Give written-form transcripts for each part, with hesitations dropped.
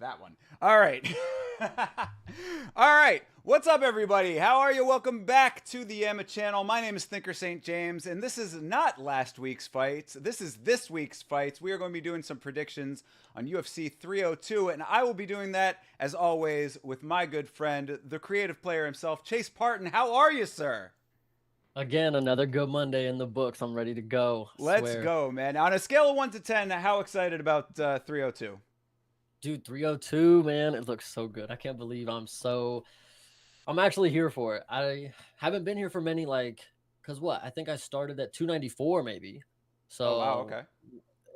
That one. All right. All right. What's up, everybody? How are you? Welcome back to the Emma channel. My name is Thinker St. James, and this is not last week's fights. This is this week's fights. We are going to be doing some predictions on UFC 302, and I will be doing that, as always, with my good friend, the creative player himself, Chase Parton. How are you, sir? Again, another good Monday in the books. I'm ready to go. I Let's swear. go, man. On a scale of 1 to 10, how excited about 302? Dude, 302, man, it looks so good. I can't believe I'm actually here for it. I haven't been here for many, cause what? I think I started at 294 maybe. Oh, wow. So Okay.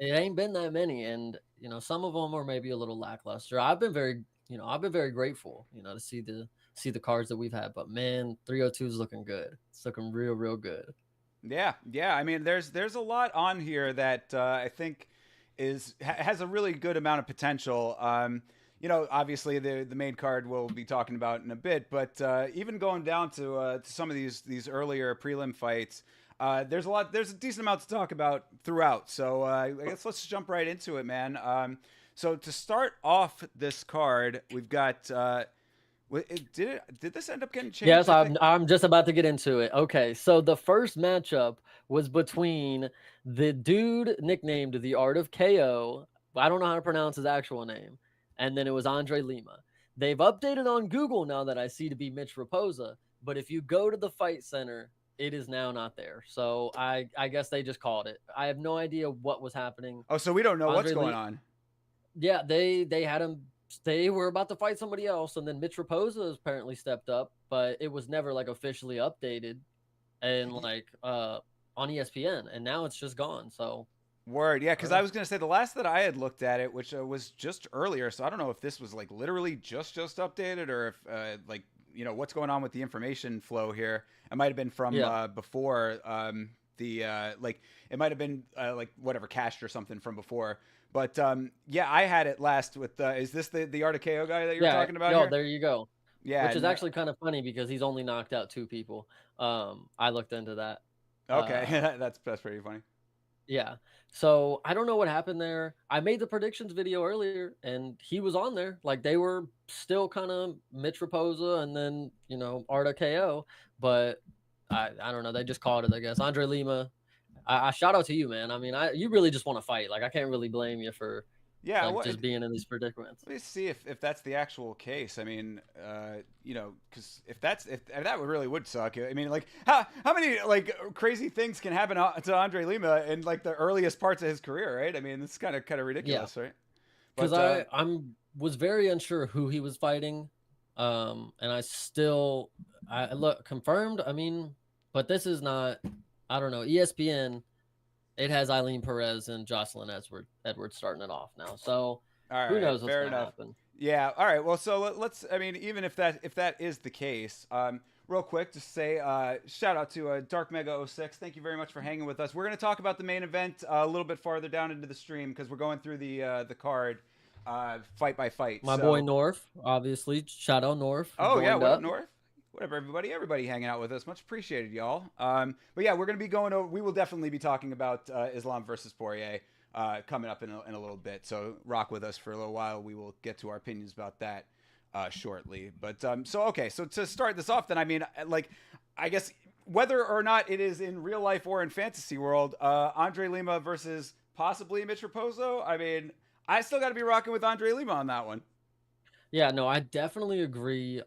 it ain't been that many. And some of them are maybe a little lackluster. I've been very grateful, to see the cards that we've had. But man, 302 is looking good. It's looking real, real good. Yeah, yeah. I mean, there's a lot on here that I think has a really good amount of potential. Obviously the main card we'll be talking about in a bit, but even going down to some of these earlier prelim fights, there's a decent amount to talk about throughout. So I guess let's jump right into it, man. So to start off this card, we've got. Did this end up getting changed? Yes, I I'm think. I'm just about to get into it. Okay, so the first matchup was between the dude nicknamed the Art of KO. I don't know how to pronounce his actual name, and then it was Andre Lima. They've updated on Google now that I see to be Mitch Raposa, but if you go to the fight center, it is now not there. So I guess they just called it. I have no idea what was happening. Oh, so we don't know what's Andre going Lee, on. yeah, they had him. They were about to fight somebody else, and then Mitch Raposa apparently stepped up, but it was never like officially updated and on ESPN, and now it's just gone. So Word, yeah, I don't because I know. was gonna say the last that I had looked at it, which was just earlier, so I don't know if this was like literally just updated or if what's going on with the information flow here. It might have been from Yeah, before the it might have been like whatever cached or something from before. But yeah, I had it last with is this the Art of KO guy that you were yeah. talking about Yo, here? there you go. Yeah, Which is and actually kind of funny because he's only knocked out two people. I looked into that. okay, Uh, that's pretty funny. Yeah. So I don't know what happened there. I made the predictions video earlier and he was on there. Like they were still kind of Mitch Raposa and then, Arda KO. But I don't know. They just called it, I guess. Andre Lima. I shout out to you, man. I mean, you really just want to fight. Like I can't really blame you for Yeah, like well, just being in these predicaments. let me see if that's the actual case. I mean, because if that would really would suck. I mean, like how many like crazy things can happen to Andre Lima in like the earliest parts of his career, right? I mean, it's kind of Yeah. ridiculous, right? Because But I'm was very unsure who he was fighting. And I look confirmed. I mean, but this is not I don't know. ESPN, it has Eileen Perez and Jocelyn Edwards starting it off now. So all who right, knows what's fair gonna enough. happen. Yeah, all right. Well, so let's. I mean, even if that is the case, real quick, just say shout out to Dark Mega oh 06. Thank you very much for hanging with us. We're going to talk about the main event a little bit farther down into the stream because we're going through the card fight by fight. My boy So, North, obviously. Shout out North oh yeah, joined what up, up. North? What up, everybody hanging out with us. Much appreciated, y'all. But yeah, we're going to be going over. We will definitely be talking about Islam versus Poirier coming up in a little bit. So rock with us for a little while. We will get to our opinions about that shortly. But so okay, so to start this off, then I mean, like, I guess whether or not it is in real life or in fantasy world, Andre Lima versus possibly Mitch Raposo. I mean, I still got to be rocking with Andre Lima on that one. Yeah, no, I definitely agree.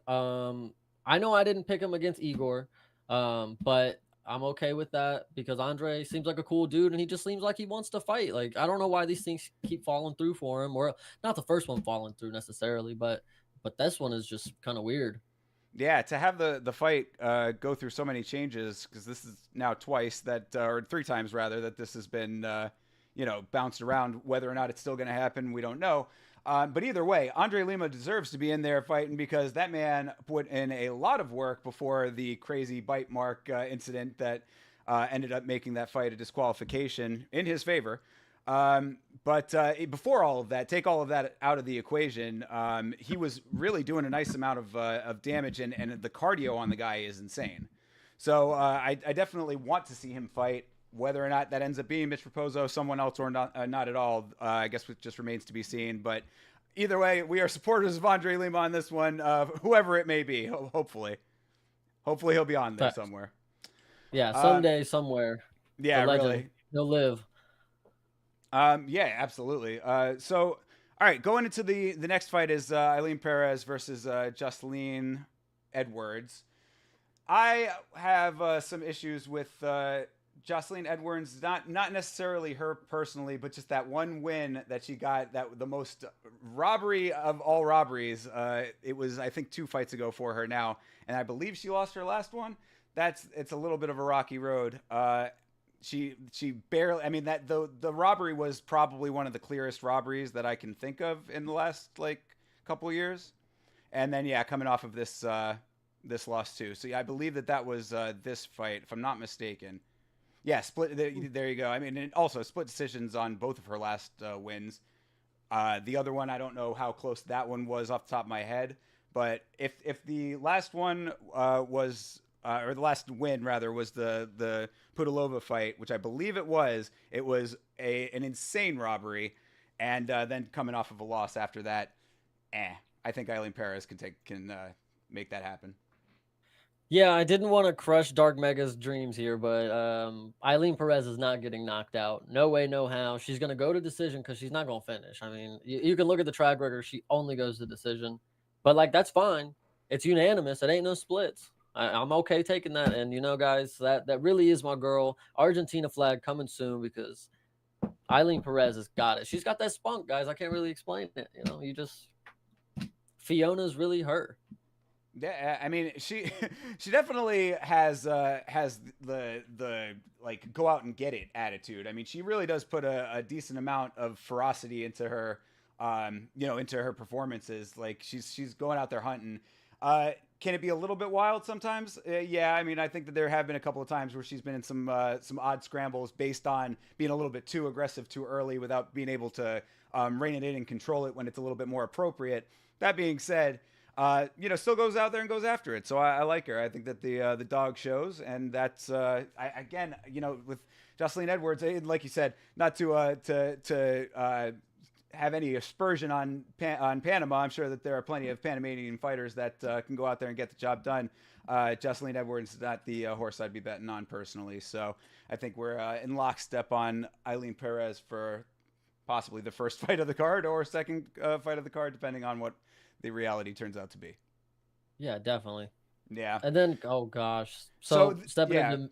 I know I didn't pick him against Igor, but I'm okay with that because Andre seems like a cool dude and he just seems like he wants to fight. Like I don't know why these things keep falling through for him, or not the first one falling through necessarily, but this one is just kind of weird. Yeah, to have the fight go through so many changes because this is now twice that or three times rather that this has been bounced around. Whether or not it's still going to happen, we don't know. But either way, Andre Lima deserves to be in there fighting because that man put in a lot of work before the crazy bite mark incident that ended up making that fight a disqualification in his favor. But before all of that, take all of that out of the equation. He was really doing a nice amount of damage, and the cardio on the guy is insane. So I definitely want to see him fight. Whether or not that ends up being Mitch Raposo, someone else, or not at all, I guess it just remains to be seen. But either way, we are supporters of Andre Lima on this one, whoever it may be. Hopefully, he'll be on there Facts. somewhere. Yeah, Um, someday, somewhere, the yeah, legend really. he'll live. Yeah, absolutely. So, all right, going into the next fight is Eileen Perez versus Jocelyn Edwards. I have some issues with Jocelyn Edwards, not necessarily her personally, but just that one win that she got, that the most robbery of all robberies. It was, I think, 2 fights ago for her now, and I believe she lost her last one. It's a little bit of a rocky road. She barely. I mean, that the robbery was probably one of the clearest robberies that I can think of in the last like couple years. And then yeah, coming off of this loss too. So yeah, I believe that was this fight, if I'm not mistaken. Yeah, split. There you go. I mean, and also split decisions on both of her last wins. The other one, I don't know how close that one was off the top of my head, but if the last one was or the last win rather was the Pudilova fight, which I believe it was an insane robbery, and then coming off of a loss after that, I think Eileen Perez can make that happen. Yeah, I didn't want to crush Dark Mega's dreams here, but Eileen Perez is not getting knocked out. No way, no how. She's going to go to decision because she's not going to finish. I mean, you can look at the track record. She only goes to decision. But, like, that's fine. It's unanimous. It ain't no splits. I'm okay taking that. And, you know, guys, that really is my girl. Argentina flag coming soon because Eileen Perez has got it. She's got that spunk, guys. I can't really explain it. You know, Fiona's really her. Yeah, I mean, she she definitely has the like go out and get it attitude. I mean, she really does put a decent amount of ferocity into her, into her performances. Like she's going out there hunting. Can it be a little bit wild sometimes? Yeah, I mean, I think that there have been a couple of times where she's been in some odd scrambles based on being a little bit too aggressive too early without being able to rein it in and control it when it's a little bit more appropriate. That being said, still goes out there and goes after it. So I like her. I think that the dog shows, and that's again, with Jocelyn Edwards, like you said, not to have any aspersion on Panama. I'm sure that there are plenty of Panamanian fighters that can go out there and get the job done. Jocelyn Edwards is not the horse I'd be betting on personally. So I think we're in lockstep on Eileen Perez for possibly the first fight of the card or second fight of the card, depending on what the reality turns out to be. Yeah, definitely. Yeah. And then, oh gosh, so stepping yeah, into,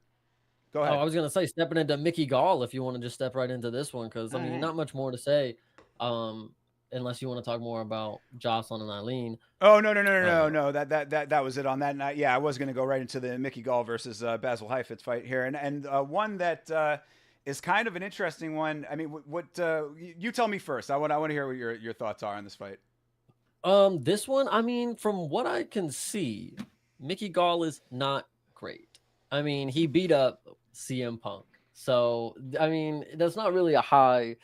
go oh, ahead. I was gonna say stepping into Mickey Gall if you want to just step right into this one because I All mean, right. not much more to say, um, unless you want to talk more about Jocelyn and Eileen. Oh no Uh, no that was it on that night. Yeah, I was going to go right into the Mickey Gall versus Basil Heifetz fight here, and one that is kind of an interesting one. I mean, what you tell me first. I want to hear what your thoughts are on this fight. this one, I mean, from what I can see, Mickey Gall is not great. I mean, he beat up CM Punk, so I mean, there's not really a high,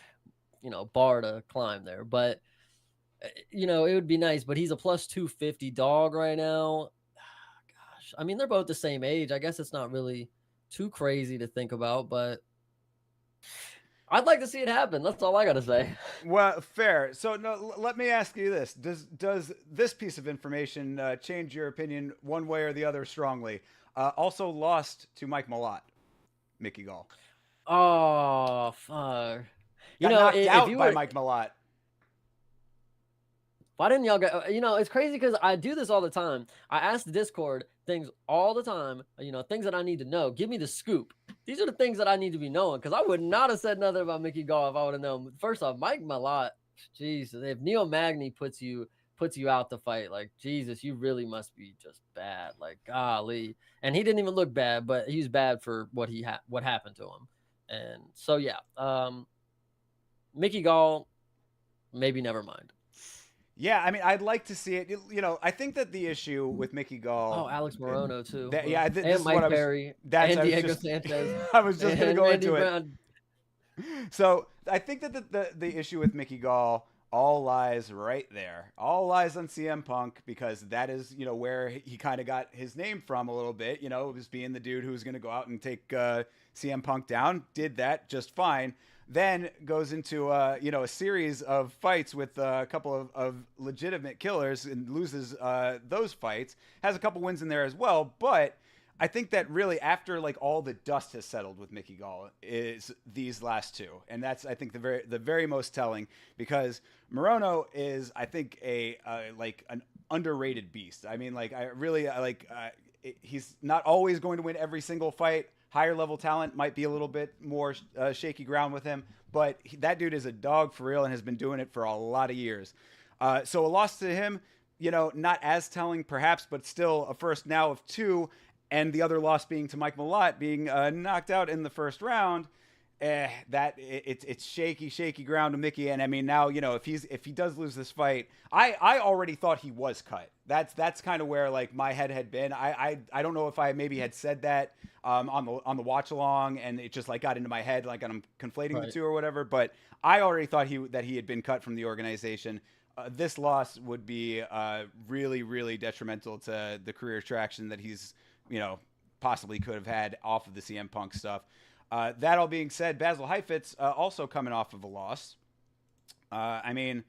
bar to climb there, but it would be nice, but he's a plus 250 dog right now. Gosh, I mean, they're both the same age. I guess it's not really too crazy to think about, but I'd like to see it happen. That's all I got to say. Well, fair. So no, let me ask you this: Does this piece of information change your opinion one way or the other strongly? Also lost to Mike Malott, Mickey Gall Oh, fuck. got knocked If out you by were, Mike Malott. why didn't y'all go? It's crazy because I do this all the time. I ask the Discord things all the time, things that I need to know. Give me the scoop. These are the things that I need to be knowing because I would not have said nothing about Mickey Gall if I would have known. First off, Mike Malott, Jesus, if Neil Magny puts you out the fight, like Jesus, you really must be just bad. Like golly, and he didn't even look bad, but he was bad for what happened to him. And so yeah, Mickey Gall, maybe never mind. Yeah, I mean, I'd like to see it. I think that the issue with Mickey Gall, Oh, Alex Morono too. this And is what Mike I was. Perry That's and I was Diego just. Sanchez I was just gonna and go Randy into it. Brown. So I think that the issue with Mickey Gall all lies right there. All lies on CM Punk because that is where he kind of got his name from a little bit. It was being the dude who was going to go out and take CM Punk down. Did that just fine. then goes into a series of fights with a couple of legitimate killers and loses those fights. Has a couple wins in there as well, but I think that really after like all the dust has settled with Mickey Gall is these last two, and that's I think the very most telling because Morono is I think a like an underrated beast. I mean, like I like he's not always going to win every single fight. Higher level talent might be a little bit more shaky ground with him, but that dude is a dog for real and has been doing it for a lot of years. So a loss to him, not as telling perhaps, but still a first now of two, and the other loss being to Mike Malott being knocked out in the first round. It's shaky ground to Mickey, and I mean now if he does lose this fight, I already thought he was cut. That's kind of where like my head had been. I don't know if I maybe had said that on the watch along, and it just like got into my head like I'm conflating the two or whatever. But I already thought that he had been cut from the organization. This loss would be really detrimental to the career traction that he's possibly could have had off of the CM Punk stuff. That all being said, Basil Heifetz also coming off of a loss. I mean,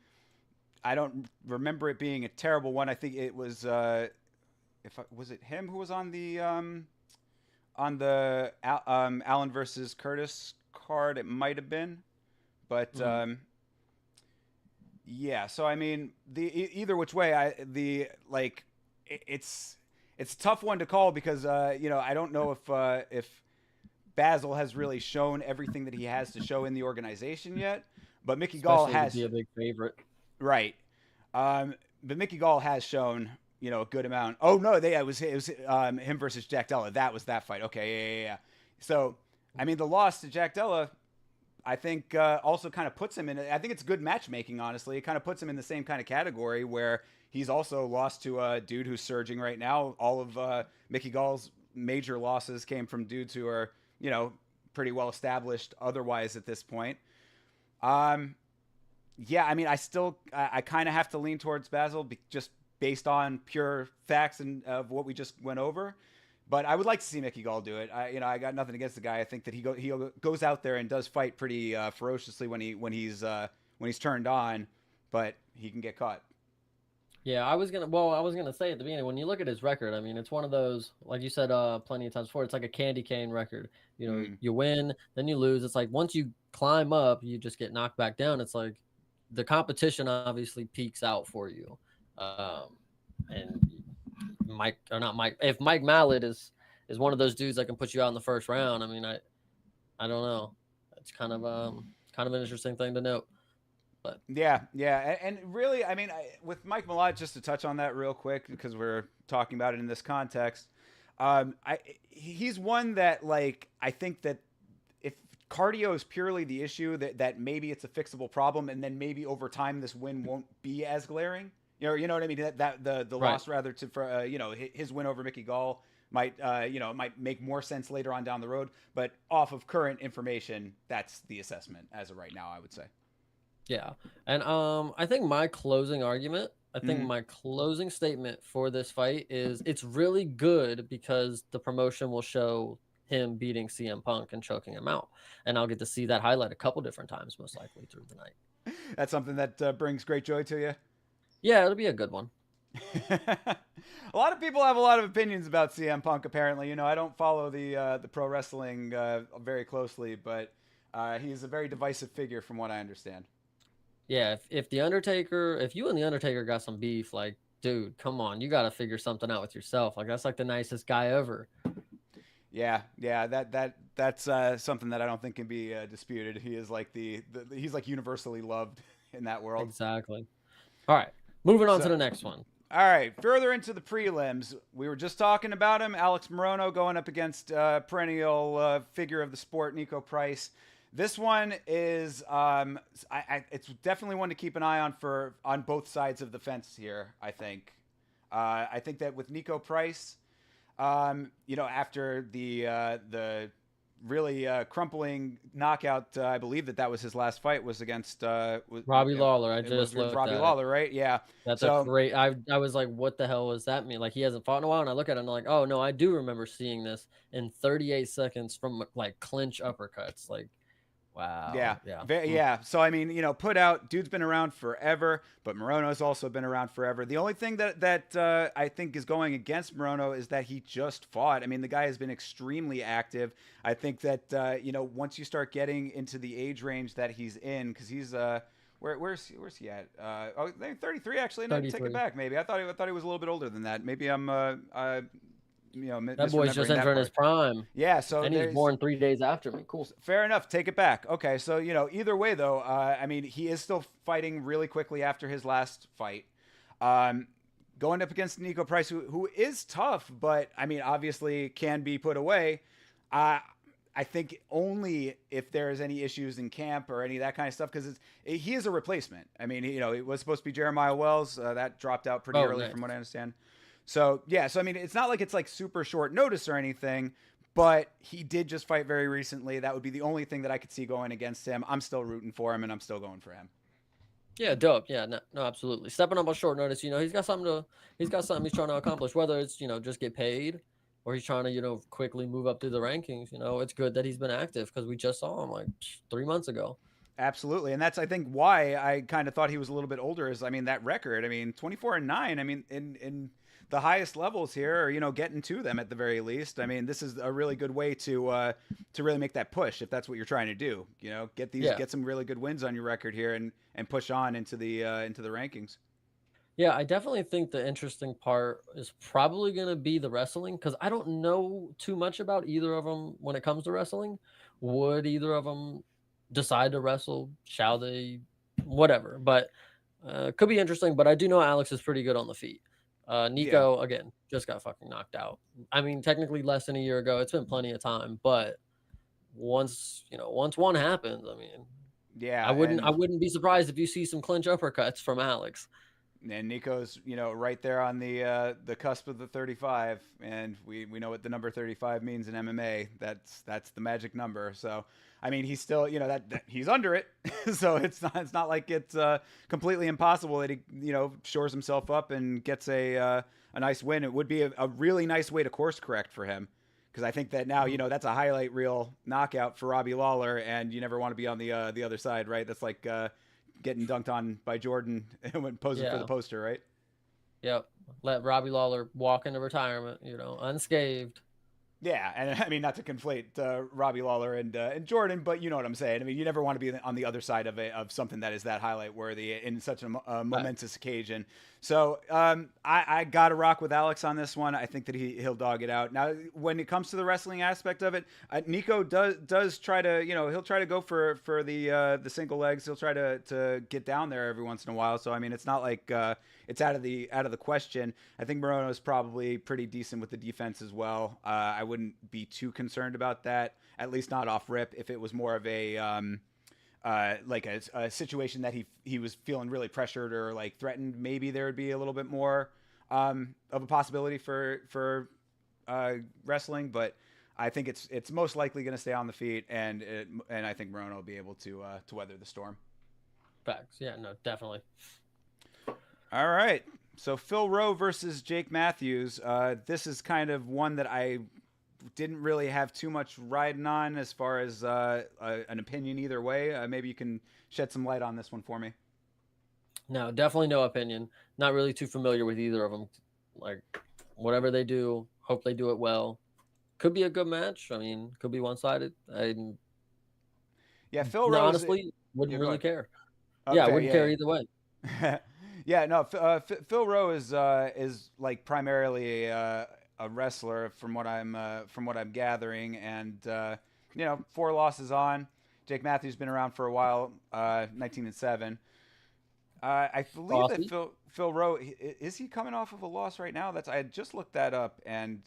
I don't remember it being a terrible one. I think it was was it him who was on the Allen versus Curtis card? It might have been, but yeah. So I mean, either which way, it's a tough one to call because I don't know if Basil has really shown everything that he has to show in the organization yet, but Mickey Gall has to be a big favorite, right? But Mickey Gall has shown a good amount. Oh no, it was him versus Jack Della. That was that fight. Okay, yeah. So I mean, the loss to Jack Della, I think also kind of puts him in. I think it's good matchmaking. Honestly, it kind of puts him in the same kind of category where he's also lost to a dude who's surging right now. All of Mickey Gall's major losses came from dudes who are pretty well established otherwise at this point. Yeah, I mean, I kind of have to lean towards Basil just based on pure facts and of what we just went over. But I would like to see Mickey Gall do it. I got nothing against the guy. I think that he goes out there and does fight pretty ferociously when he's turned on, but he can get caught. Yeah, I was gonna say at the beginning, when you look at his record, I mean, it's one of those, like you said plenty of times before, it's like a candy cane record. You win, then you lose. It's like once you climb up, you just get knocked back down. It's like the competition obviously peaks out for you. And if Mike Malott is one of those dudes that can put you out in the first round, I mean, I don't know. It's kind of an interesting thing to note. But yeah, and really, I mean, with Mike Malott, just to touch on that real quick because we're talking about it in this context, he's one that like I think that if cardio is purely the issue, that maybe it's a fixable problem, and then maybe over time this win won't be as glaring. You know what I mean? That the right. loss rather for his win over Mickey Gall might might make more sense later on down the road, but off of current information, that's the assessment as of right now, I would say. Yeah. And I think my closing statement for this fight is it's really good because the promotion will show him beating CM Punk and choking him out. And I'll get to see that highlight a couple different times, most likely through the night. That's something that brings great joy to you? Yeah, it'll be a good one. A lot of people have a lot of opinions about CM Punk, apparently. I don't follow the pro wrestling very closely, but he's a very divisive figure from what I understand. Yeah, if you and the Undertaker got some beef, like, dude, come on, you got to figure something out with yourself. Like, that's like the nicest guy ever. Yeah, that's something that I don't think can be disputed. He is like he's like universally loved in that world. Exactly. All right, moving on to the next one. All right, further into the prelims, we were just talking about him, Alex Morono going up against perennial figure of the sport, Nico Price. This one is it's definitely one to keep an eye on both sides of the fence here. I think that with Nico Price, after the really crumpling knockout, I believe that was his last fight was against Robbie Lawler. I just looked Robbie Lawler, right? Yeah, that's a great. I was like, what the hell does that mean? Like he hasn't fought in a while, and I look at it and I'm like, oh no, I do remember seeing this in 38 seconds from like clinch uppercuts, like. Yeah, Wow. Yeah. yeah. So I mean, put out dude's been around forever, but Morono's also been around forever. The only thing that I think is going against Morono is that he just fought. I mean, the guy has been extremely active. I think that once you start getting into the age range that he's in, because he's where's he at? 33 actually. No, take it 33. back. Maybe I thought he was a little bit older than that. Maybe I'm That boy's just misremembering that entering his part. prime. Yeah. So And he was there's born 3 days after me. Cool. Fair enough. Take it back. Okay, so either way though, I mean, he is still fighting really quickly after his last fight, um, going up against Nico Price, who is tough, but I mean, obviously can be put away. Uh, I think only if there's any issues in camp or any of that kind of stuff, because he is a replacement. I mean, it was supposed to be Jeremiah Wells, that dropped out pretty Oh, early, nice. from what I understand. So yeah, so I mean, it's not like it's like super short notice or anything, but he did just fight very recently. That would be the only thing that I could see going against him. I'm still rooting for him, and I'm still going for him. Yeah, dope. Yeah, no, no, absolutely. Stepping up on short notice, he's got something he's trying to accomplish, whether it's, just get paid or he's trying to, quickly move up through the rankings. It's good that he's been active because we just saw him like 3 months ago. Absolutely, and that's I think why I kind of thought he was a little bit older. Is I mean that record. I mean 24-9. I mean in the highest levels here, or getting to them at the very least. I mean this is a really good way to really make that push if that's what you're trying to do. Yeah. Get some really good wins on your record here and push on into the rankings. Yeah, I definitely think the interesting part is probably going to be the wrestling because I don't know too much about either of them when it comes to wrestling. Would either of them decide to wrestle? Shall they? Whatever. But could be interesting. But I do know Alex is pretty good on the feet. Yeah. Nico, again, just got fucking knocked out. I mean, technically less than a year ago. It's been plenty of time. But once one happens, I mean, Yeah, I and wouldn't be surprised if you see some clinch uppercuts from Alex. Nico's, right there on the cusp of the 35, and we know what the number 35 means in MMA. That's the magic number. So, I mean, he's still, that he's under it. So it's not like it's completely impossible that he, shores himself up and gets a nice win. It would be a really nice way to course correct for him. Because I think that now, that's a highlight reel knockout for Robbie Lawler, and you never want to be on the other side, right? That's like getting dunked on by Jordan when posing for the Yeah. poster, right? Yep. Let Robbie Lawler walk into retirement, unscathed. Yeah, and I mean not to conflate Robbie Lawler and Jordan, but you know what I'm saying. I mean, you never want to be on the other side of something that is that highlight worthy in such a Right. momentous occasion. So I got to rock with Alex on this one. I think that he'll dog it out. Now, when it comes to the wrestling aspect of it, Nico does try to he'll try to go for the single legs. He'll try to get down there every once in a while. So I mean, it's not like it's out of the question. I think Morono is probably pretty decent with the defense as well. I wouldn't be too concerned about that, at least not off rip. If it was more of a like a situation that he was feeling really pressured or like threatened, maybe there would be a little bit more of a possibility for wrestling. But I think it's most likely going to stay on the feet, and I think Morono will be able to weather the storm. Facts. Yeah, no, definitely. All right. So Phil Rowe versus Jake Matthews. This is kind of one that I didn't really have too much riding on as far as an opinion either way. Maybe you can shed some light on this one for me. No, definitely no opinion. Not really too familiar with either of them. Like, whatever they do, hope they do it well. Could be a good match. I mean, could be one sided. I Yeah, Phil no, Rowe's. honestly wouldn't Yeah, go really ahead. care. Yeah, I wouldn't care Okay, either way. yeah. Yeah, no. Phil Rowe is like primarily a wrestler from what I'm gathering, and 4 losses on. Jake Matthews been around for a while, 19-7. I believe that Saucy. Phil Rowe is he coming off of a loss right now? I had just looked that up, and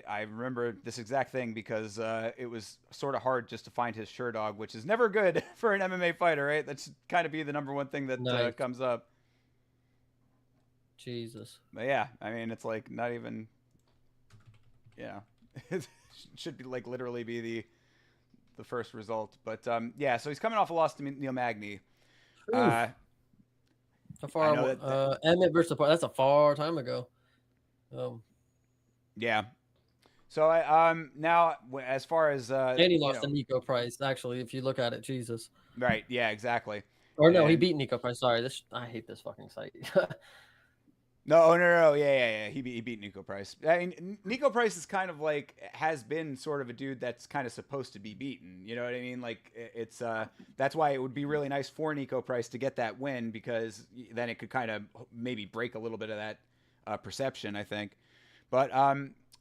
I remember this exact thing because it was sort of hard just to find his Sherdog, which is never good for an MMA fighter, right? That should kind of be the number one thing that Nice. comes up. Jesus. But yeah, I mean, it's like not even, yeah, it should be like literally be the first result. But yeah, so he's coming off a loss to Neil Magny. Uh, Oof. How I far? know Emmett versus that's a far time ago. Um, yeah. So I now as far as And he you lost to know, Nico Price. Actually, if you look at it, Jesus. right? Yeah, exactly. Or no, he And beat Nico Price. Sorry, this I hate this fucking site. no, oh, no, yeah. He beat Nico Price. I mean, Nico Price is kind of like has been sort of a dude that's kind of supposed to be beaten. You know what I mean? Like it's that's why it would be really nice for Nico Price to get that win because then it could kind of maybe break a little bit of that perception. I think. But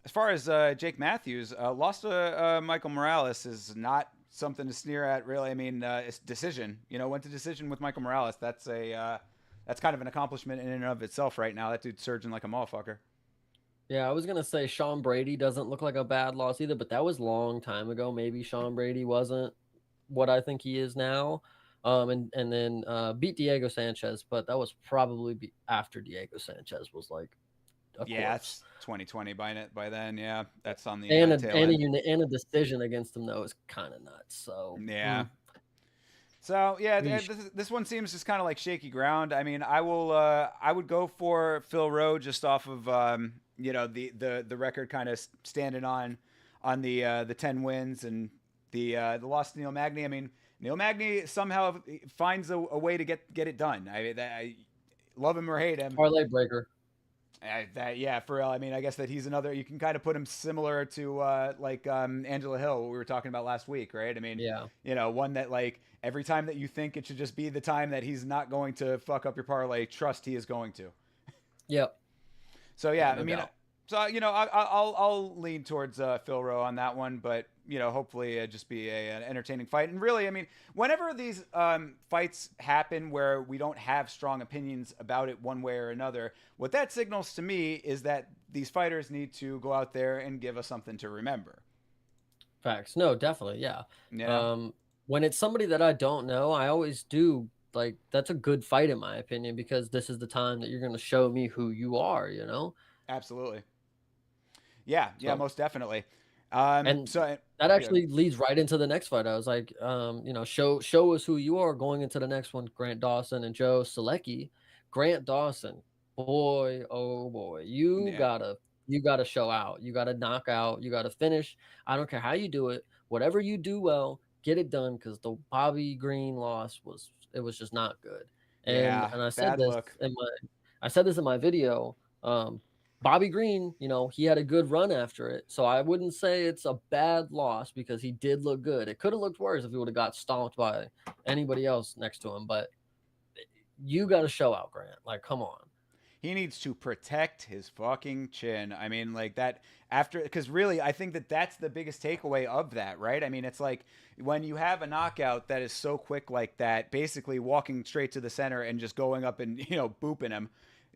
as far as Jake Matthews, lost to Michael Morales is not something to sneer at, really. I mean, it's decision. You know, went to decision with Michael Morales. That's kind of an accomplishment in and of itself right now. That dude's surging like a motherfucker. Yeah, I was gonna say Sean Brady doesn't look like a bad loss either, but that was a long time ago. Maybe Sean Brady wasn't what I think he is now. And then beat Diego Sanchez, but that was probably after Diego Sanchez was like a Yeah, corpse. that's 2020 by then. Yeah, that's on the And tail end. and a decision against him though is kind of nuts. So Yeah. So yeah, yeesh. this one seems just kind of like shaky ground. I mean, I would go for Phil Rowe just off of you know the record kind of standing on the 10 wins and the loss to Neil Magny. I mean, Neil Magny somehow finds a way to get it done. I love him or hate him. Parlay breaker. Yeah, for real. I mean, I guess that he's another. You can kind of put him similar to like Angela Hill, what we were talking about last week, right? I mean, Yeah. you know, one that like every time that you think it should just be the time that he's not going to fuck up your parlay, trust he is going to. Yep. So Yeah, yeah, I no mean, doubt. so you know, I'll lean towards Phil Rowe on that one, but you know, hopefully it just be an entertaining fight. And really, I mean, whenever these fights happen where we don't have strong opinions about it one way or another, what that signals to me is that these fighters need to go out there and give us something to remember. Facts. No, definitely. Yeah. You know, Um, when it's somebody that I don't know, I always do like that's a good fight in my opinion because this is the time that you're going to show me who you are, you know? absolutely. Yeah, yeah, So, most definitely. and So that yeah, actually leads right into the next fight. I was like, you know, show us who you are going into the next one, Grant Dawson and Joe Selecki. Grant Dawson, boy, oh boy, yeah, you gotta show out. You gotta knock out. You gotta finish. I don't care how you do it. Whatever you do well, get it done because the Bobby Green loss was it was just not good. yeah, And bad look. I said this in my video. Bobby Green, you know, he had a good run after it. So I wouldn't say it's a bad loss because he did look good. It could have looked worse if he would have got stomped by anybody else next to him, but you got to show out, Grant. Like, come on. He needs to protect his fucking chin. I mean, like that after, because really, I think that that's the biggest takeaway of that, right? I mean, it's like when you have a knockout that is so quick like that, basically walking straight to the center and just going up and booping him.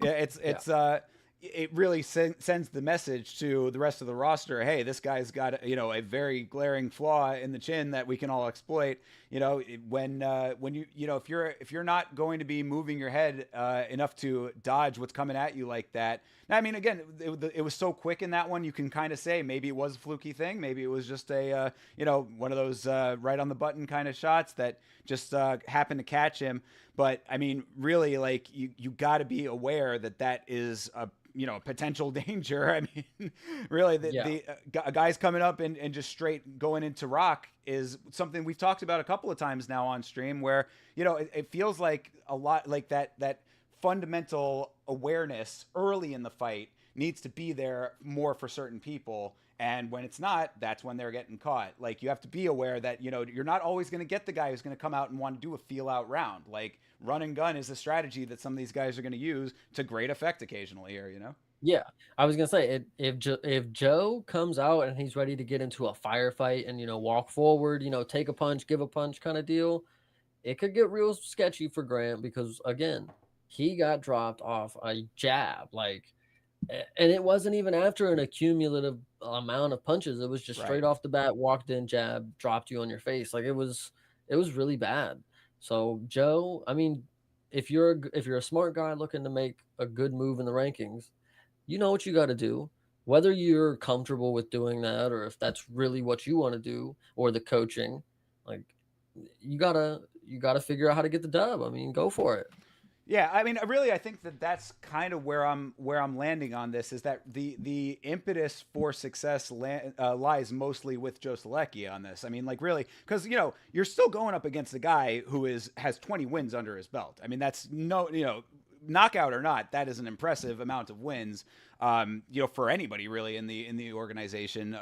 Yeah. It really sends the message to the rest of the roster. Hey, this guy's got a very glaring flaw in the chin that we can all exploit. When if you're not going to be moving your head enough to dodge what's coming at you like that. Now, I mean, again, it was so quick in that one. You can kind of say maybe it was a fluky thing. Maybe it was just a one of those right on the button kind of shots that just happened to catch him. But I mean, really, like you got to be aware that that is a potential danger. I mean, really, Yeah. the guys coming up and just straight going into rock is something we've talked about a couple of times now on stream. Where it feels like a lot like that fundamental awareness early in the fight needs to be there more for certain people. And when it's not, that's when they're getting caught. Like you have to be aware that you're not always going to get the guy who's going to come out and want to do a feel out round. Like run and gun is a strategy that some of these guys are going to use to great effect occasionally here. Yeah. I was going to say if Joe comes out and he's ready to get into a firefight and, you know, walk forward, you know, take a punch, give a punch kind of deal, it could get real sketchy for Grant because, again, he got dropped off a jab. Like, and it wasn't even after an accumulative amount of punches. It was just Right. straight off the bat, walked in, jab, dropped you on your face. Like it was really bad. So Joe, I mean, if you're a smart guy looking to make a good move in the rankings, you know what you got to do. Whether you're comfortable with doing that or if that's really what you want to do or the coaching, like you gotta figure out how to get the dub. I mean, go for it. Yeah, I mean, really, I think that that's kind of where I'm landing on this is that the impetus for success lies mostly with Joe Selecki on this. I mean, like really, because you're still going up against a guy who has 20 wins under his belt. I mean, that's no knockout or not, that is an impressive amount of wins. For anybody really in the organization,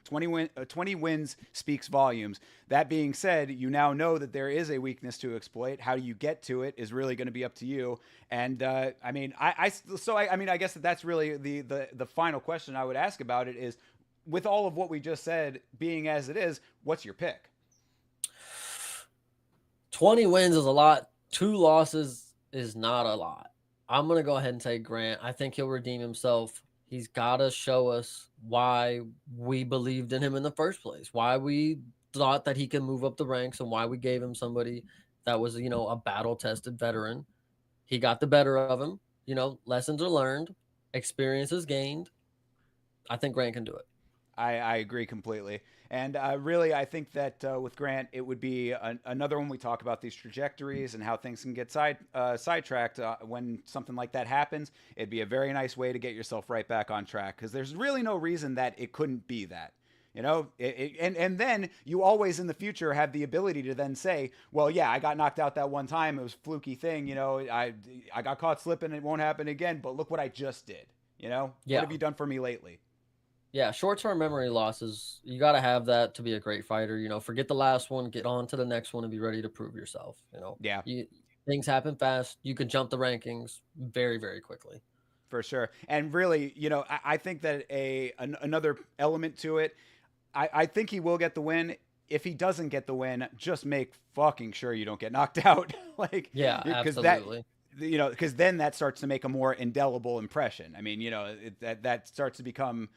20 wins speaks volumes. That being said, you now know that there is a weakness to exploit. How you get to it is really going to be up to you. And I mean, I mean, I guess that's really the final question I would ask about it is, with all of what we just said being as it is, what's your pick? 20 wins is a lot. 2 losses is not a lot. I'm going to go ahead and take Grant. I think he'll redeem himself. He's got to show us why we believed in him in the first place, why we thought that he can move up the ranks, and why we gave him somebody that was, a battle tested veteran. He got the better of him. Lessons are learned, experiences gained. I think Grant can do it. I agree completely. And really, I think that with Grant, it would be another one we talk about these trajectories and how things can get sidetracked when something like that happens. It'd be a very nice way to get yourself right back on track because there's really no reason that it couldn't be that. And then you always in the future have the ability to then say, well, yeah, I got knocked out that one time. It was a fluky thing. I got caught slipping. It won't happen again. But look what I just did. What Yeah. have you done for me lately? Yeah, short-term memory losses, you got to have that to be a great fighter. Forget the last one, get on to the next one and be ready to prove yourself. Yeah. Things happen fast. You can jump the rankings very, very quickly. For sure. And really, I think that another element to it, I think he will get the win. If he doesn't get the win, just make fucking sure you don't get knocked out. Yeah, because absolutely. because then that starts to make a more indelible impression. I mean, that starts to become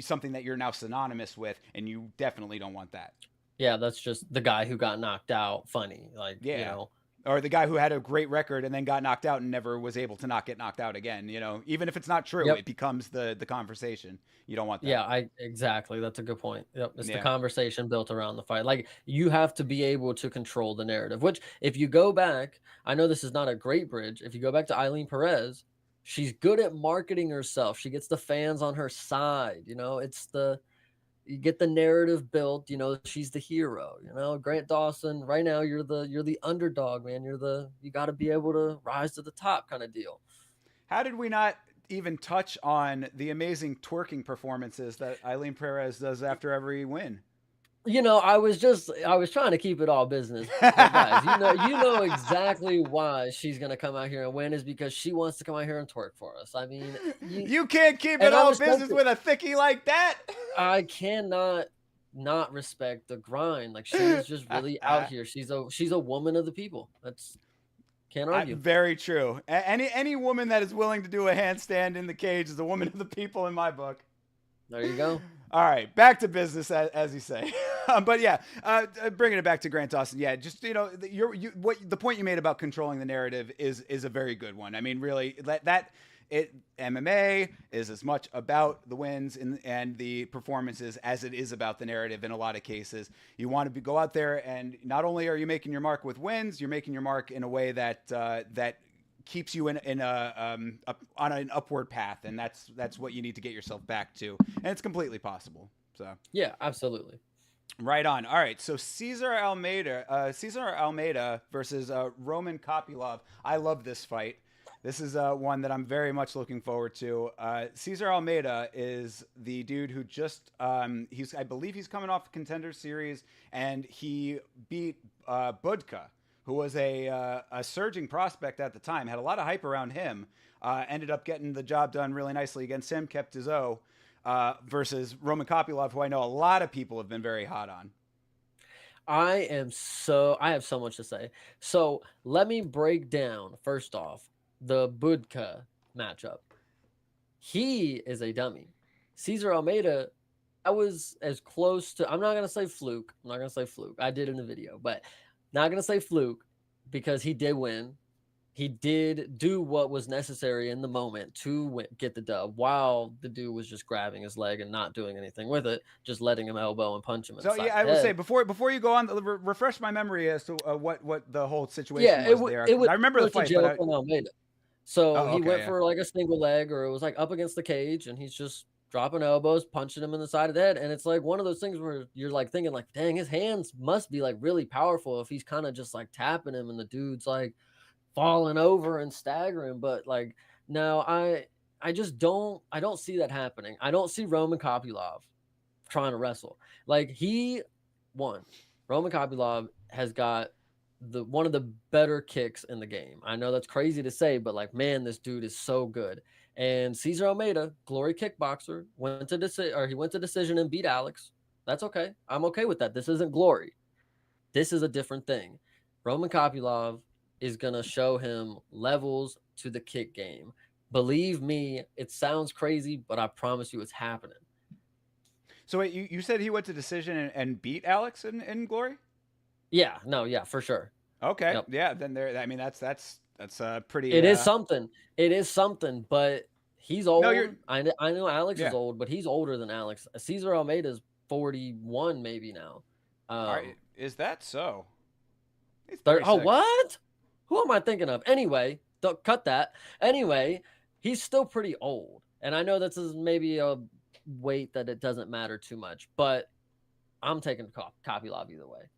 something that you're now synonymous with, and you definitely don't want that. Yeah, that's just the guy who got knocked out funny. Yeah. Or the guy who had a great record and then got knocked out and never was able to not get knocked out again. Even if it's not true, Yep. it becomes the conversation. You don't want that. Yeah, exactly. That's a good point. Yep. It's the Yeah. conversation built around the fight. Like you have to be able to control the narrative, which if you go back, I know this is not a great bridge. If you go back to Eileen Perez, she's good at marketing herself. She gets the fans on her side. You get the narrative built, she's the hero. Grant Dawson, right now you're the underdog, man. You got to be able to rise to the top kind of deal. How did we not even touch on the amazing twerking performances that Eileen Perez does after every win? I was trying to keep it all business. But guys, you know exactly why she's gonna come out here and win is because she wants to come out here and twerk for us. I mean, you can't keep it all business with a thickie like that. I cannot not respect the grind. Like she is just really out here. She's a woman of the people. Can't argue. Very true. Any woman that is willing to do a handstand in the cage is a woman of the people in my book. There you go. All right, back to business, as you say. But yeah, bringing it back to Grant Dawson. Yeah, just the point you made about controlling the narrative is a very good one. I mean, really, MMA is as much about the wins and the performances as it is about the narrative. In a lot of cases, you want to go out there and not only are you making your mark with wins, you're making your mark in a way that keeps you in on an upward path, and that's what you need to get yourself back to, and it's completely possible. So yeah, absolutely. Right on. All right, so Cesar Almeida versus Roman Kopylov. I love this fight. This is one that I'm very much looking forward to. Cesar Almeida is the dude who just I believe he's coming off the Contender Series, and he beat Budka, who was a surging prospect at the time, had a lot of hype around him, ended up getting the job done really nicely against him, kept his O, versus Roman Kopylov, who I know a lot of people have been very hot on. I have so much to say. So let me break down, first off, the Budka matchup. He is a dummy. Cesar Almeida, I was as close to, I'm not going to say fluke. I did in the video, but not going to say fluke because he did win. he did do what was necessary in the moment to get the dub, while the dude was just grabbing his leg and not doing anything with it, just letting him elbow and punch him in the So side yeah, of I the would say head. before you go on, refresh my memory as to what the whole situation Yeah, was there. it 'Cause was I remember the similar to fight, but Jericho and Almeida. So oh, he okay, went yeah. for like a single leg, or it was like up against the cage, and he's just dropping elbows, punching him in the side of the head. And it's like one of those things where you're like thinking, like, dang, his hands must be like really powerful if he's kind of just like tapping him and the dude's like falling over and staggering. But like, no, I just don't see that happening. I don't see Roman Kopylov trying to wrestle. Like he won. Roman Kopylov has got the one of the better kicks in the game. I know that's crazy to say, but like, man, this dude is so good. And Cesar Almeida, glory kickboxer, he went to decision and beat Alex. That's okay. I'm okay with that. This isn't glory. This is a different thing. Roman Kopylov is gonna show him levels to the kick game. Believe me, it sounds crazy, but I promise you it's happening. So wait, you said he went to decision and beat Alex in Glory? Yeah, no, yeah, for sure. Okay, Yep. yeah. Then there. I mean, that's pretty. It is something. It is something, but he's No, you're. old. I know Alex is Yeah. old, but he's older than Alex. Cesar Almeida's 41 maybe now. All right. Is that so? He's Oh 36. what? Who am I thinking of? Anyway, don't cut that. Anyway, he's still pretty old. And I know this is maybe a weight that it doesn't matter too much, but I'm taking Kopylov either way.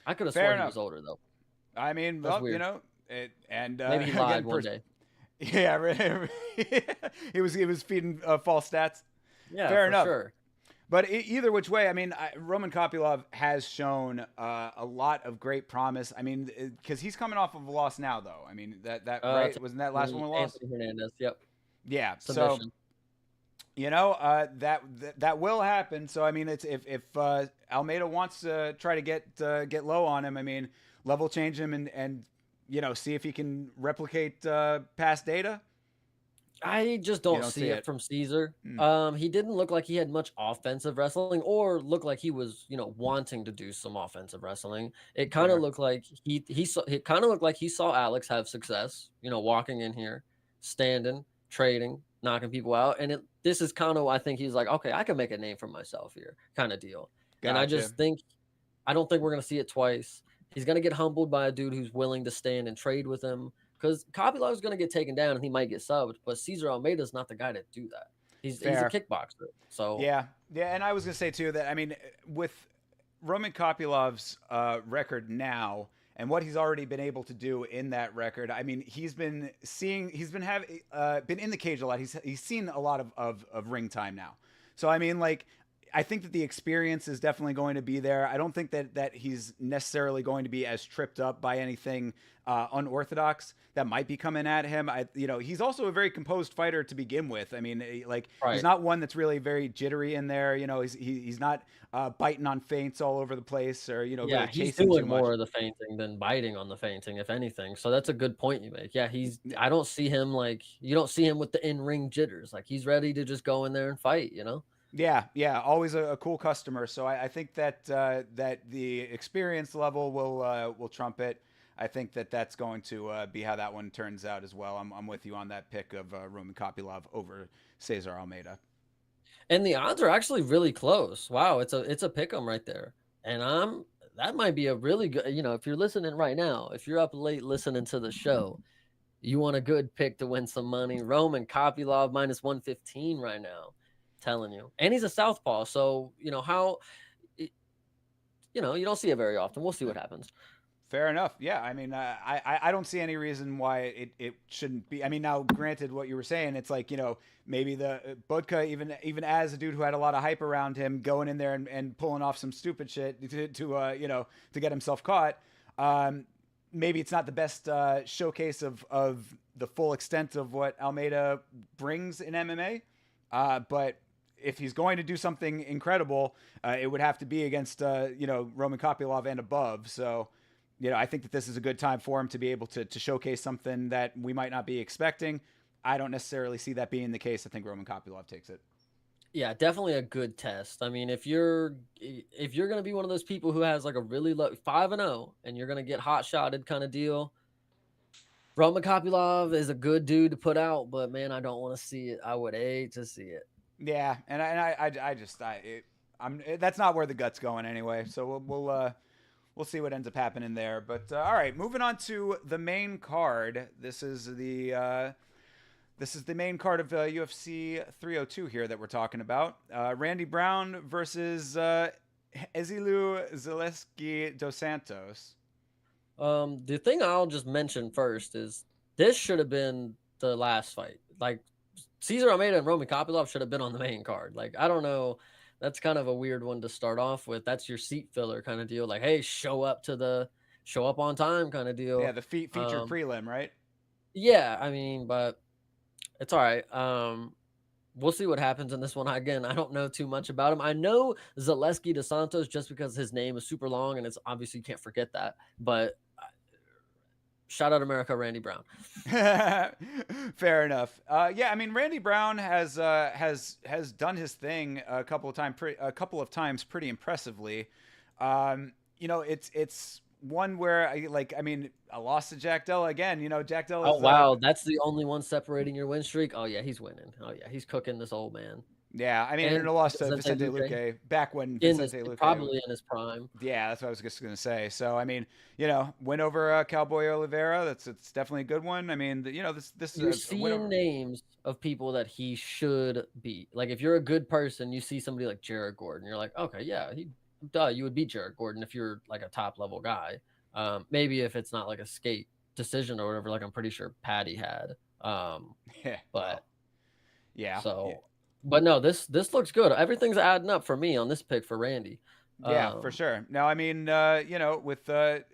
I could have Fair sworn he enough. was older though. I mean, That's well, you weird. know, and Maybe he lied again, one day. yeah, he was feeding false stats. Yeah, Fair for enough. sure. But either which way, I mean, Roman Kopylov has shown a lot of great promise. I mean, because he's coming off of a loss now, though. I mean, that right To wasn't that last one a loss? Anthony Hernandez. Yep. Yeah. So Submission. that will happen. So I mean, it's if Almeida wants to try to get low on him, I mean, level change him and see if he can replicate past data. I just You don't don't see see it it. from Caesar. Mm, He didn't look like he had much offensive wrestling, or look like he was, wanting to do some offensive wrestling. It kind of fair. looked like it kind of looked like he saw Alex have success, walking in here, standing, trading, knocking people out, and this is kind of, I think he's like, okay, I can make a name for myself here, kind of deal. And Gotcha. I don't think we're gonna see it twice. He's gonna get humbled by a dude who's willing to stand and trade with him, because Kopylov is going to get taken down and he might get subbed, but Cesar Almeida is not the guy to do that. He's a Fair. kickboxer, so Yeah. Yeah. And I was gonna say too that I mean, with Roman Kopylov's record now and what he's already been able to do in that record. I mean, he's been having been in the cage a lot. He's seen a lot of ring time now. So I mean, like, I think that the experience is definitely going to be there. I don't think that he's necessarily going to be as tripped up by anything unorthodox that might be coming at him. He's also a very composed fighter to begin with. I mean, like, he's right. not one that's really very jittery in there. He's not biting on feints all over the place or Yeah, really he's chasing too doing much. more of the feinting than biting on the feinting, if anything. So that's a good point you make. Yeah, I don't see him like, you don't see him with the in-ring jitters. Like, he's ready to just go in there and fight. Yeah, yeah, always a cool customer. So I think that the experience level will trump it. I think that's going to be how that one turns out as well. I'm with you on that pick of Roman Kopylov over Cesar Almeida. And the odds are actually really close. Wow, it's a pick 'em right there. And that might be a really good, if you're listening right now, if you're up late listening to the show, you want a good pick to win some money. Roman Kopylov minus 115 right now. Telling you. And he's a southpaw, so you don't see it very often. We'll see what happens. Fair enough. Yeah, I mean, I don't see any reason why it shouldn't be. I mean, now granted, what you were saying, it's like maybe the Budka, even as a dude who had a lot of hype around him, going in there and pulling off some stupid shit to get himself caught. Maybe it's not the best showcase of the full extent of what Almeida brings in MMA, but if he's going to do something incredible, it would have to be against Roman Kopylov and above. So I think that this is a good time for him to be able to showcase something that we might not be expecting. I don't necessarily see that being the case. I think Roman Kopylov takes it. Yeah, definitely a good test. I mean, if you're gonna be one of those people who has like a really low 5-0 and you're gonna get hot shotted kind of deal, Roman Kopylov is a good dude to put out, but man, I don't want to see it. I would hate to see it. Yeah, that's not where the gut's going anyway. So we'll see what ends up happening there. But all right, moving on to the main card. This is the main card of UFC 302 here that we're talking about. Randy Brown versus Ezilu Zaleski dos Santos. The thing I'll just mention first is this should have been the last fight. Like Cesar Almeida and Roman Kopylov should have been on the main card. Like I don't know, that's kind of a weird one to start off with. That's your seat filler kind of deal. Like hey, show up on time kind of Yeah, deal. the featured prelim, right? Yeah, I mean, but it's all right. We'll see what happens in this one. Again, I don't know too much about him. I know Zaleski dos Santos just because his name is super long and it's obviously you can't forget that. But shout out America, Randy Brown. Fair enough. Yeah, I mean Randy Brown has done his thing a couple of times pretty impressively. It's one where I mean I lost to Jack Della again. Jack Oh Della's wow, that's the only one separating your win streak. Oh yeah, he's winning. Oh yeah, he's cooking this old man. yeah, I mean, and And I lost to Vicente Vicente Luque Luque back when in this Vicente Luque. probably in his prime. Yeah, that's what I was just gonna say. So I mean, win over Cowboy Oliveira. It's definitely a good one. I mean, this You're is a win seeing over. names of people that he should beat. Like if you're a good person, you see somebody like Jared Gordon, you're like, okay, yeah, you would beat Jared Gordon if you're like a top level guy. Maybe if it's not like a skate decision or whatever, like I'm pretty sure Patty had. Yeah, well, But yeah, yeah, so, but no, this looks good. Everything's adding up for me on this pick for Randy. yeah, for Um, sure. Now, I mean, with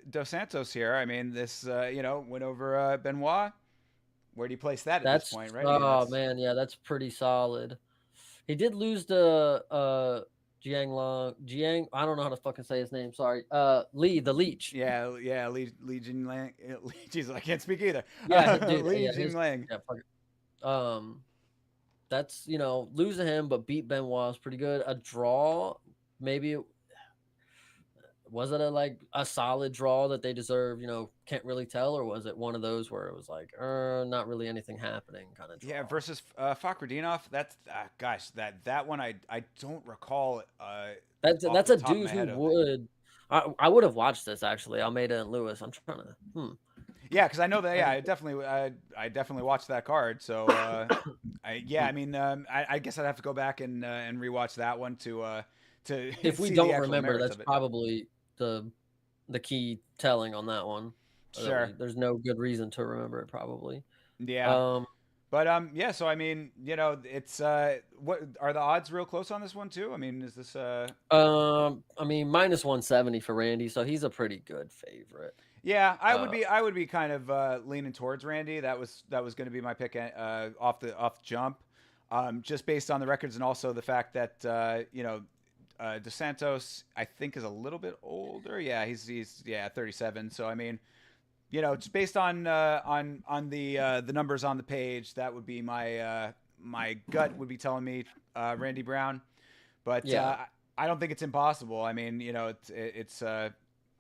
Dos Santos here, I mean, this win over Benoit. Where do you place that at this that's point, right? I mean, oh that's man, yeah, that's pretty solid. He did lose to Jiang. I don't know how to fucking say his name. Sorry. Lee the Leech. yeah, yeah. Li Jin Lang. Jesus, I can't speak either. Yeah, dude. Li Yeah, Jin Lang. yeah. Fuck it. That's losing him, but beat Benoit is pretty good. A draw, maybe was it a solid draw that they deserve? Can't really tell, or was it one of those where it was like, not really anything happening kind of Yeah, draw? versus Fakhretdinov. That's gosh, that one I don't recall off That's the a top of dude my who head of. would. I would have watched this actually. Almeida and Lewis. I'm trying to. Yeah, because I know that. Yeah, Um, I definitely watched that card. So I mean, I guess I'd have to go back and rewatch that one to if we see the don't actual remember, merits that's of it. probably the key telling on that one. Sure. There's no good reason to remember it probably. Yeah. Um, But yeah, so I mean, it's what are the odds real close on this one too? I mean, is this I mean minus 170 for Randy, so he's a pretty good favorite. yeah, Uh, I would be kind of leaning towards Randy. That was going to be my pick off the jump, just based on the records and also the fact that Dos Santos I think is a little bit older. Yeah, he's 37. So I mean, just based on the numbers on the page, that would be my gut would be telling me Randy Brown, but yeah, I don't think it's impossible. I mean, it's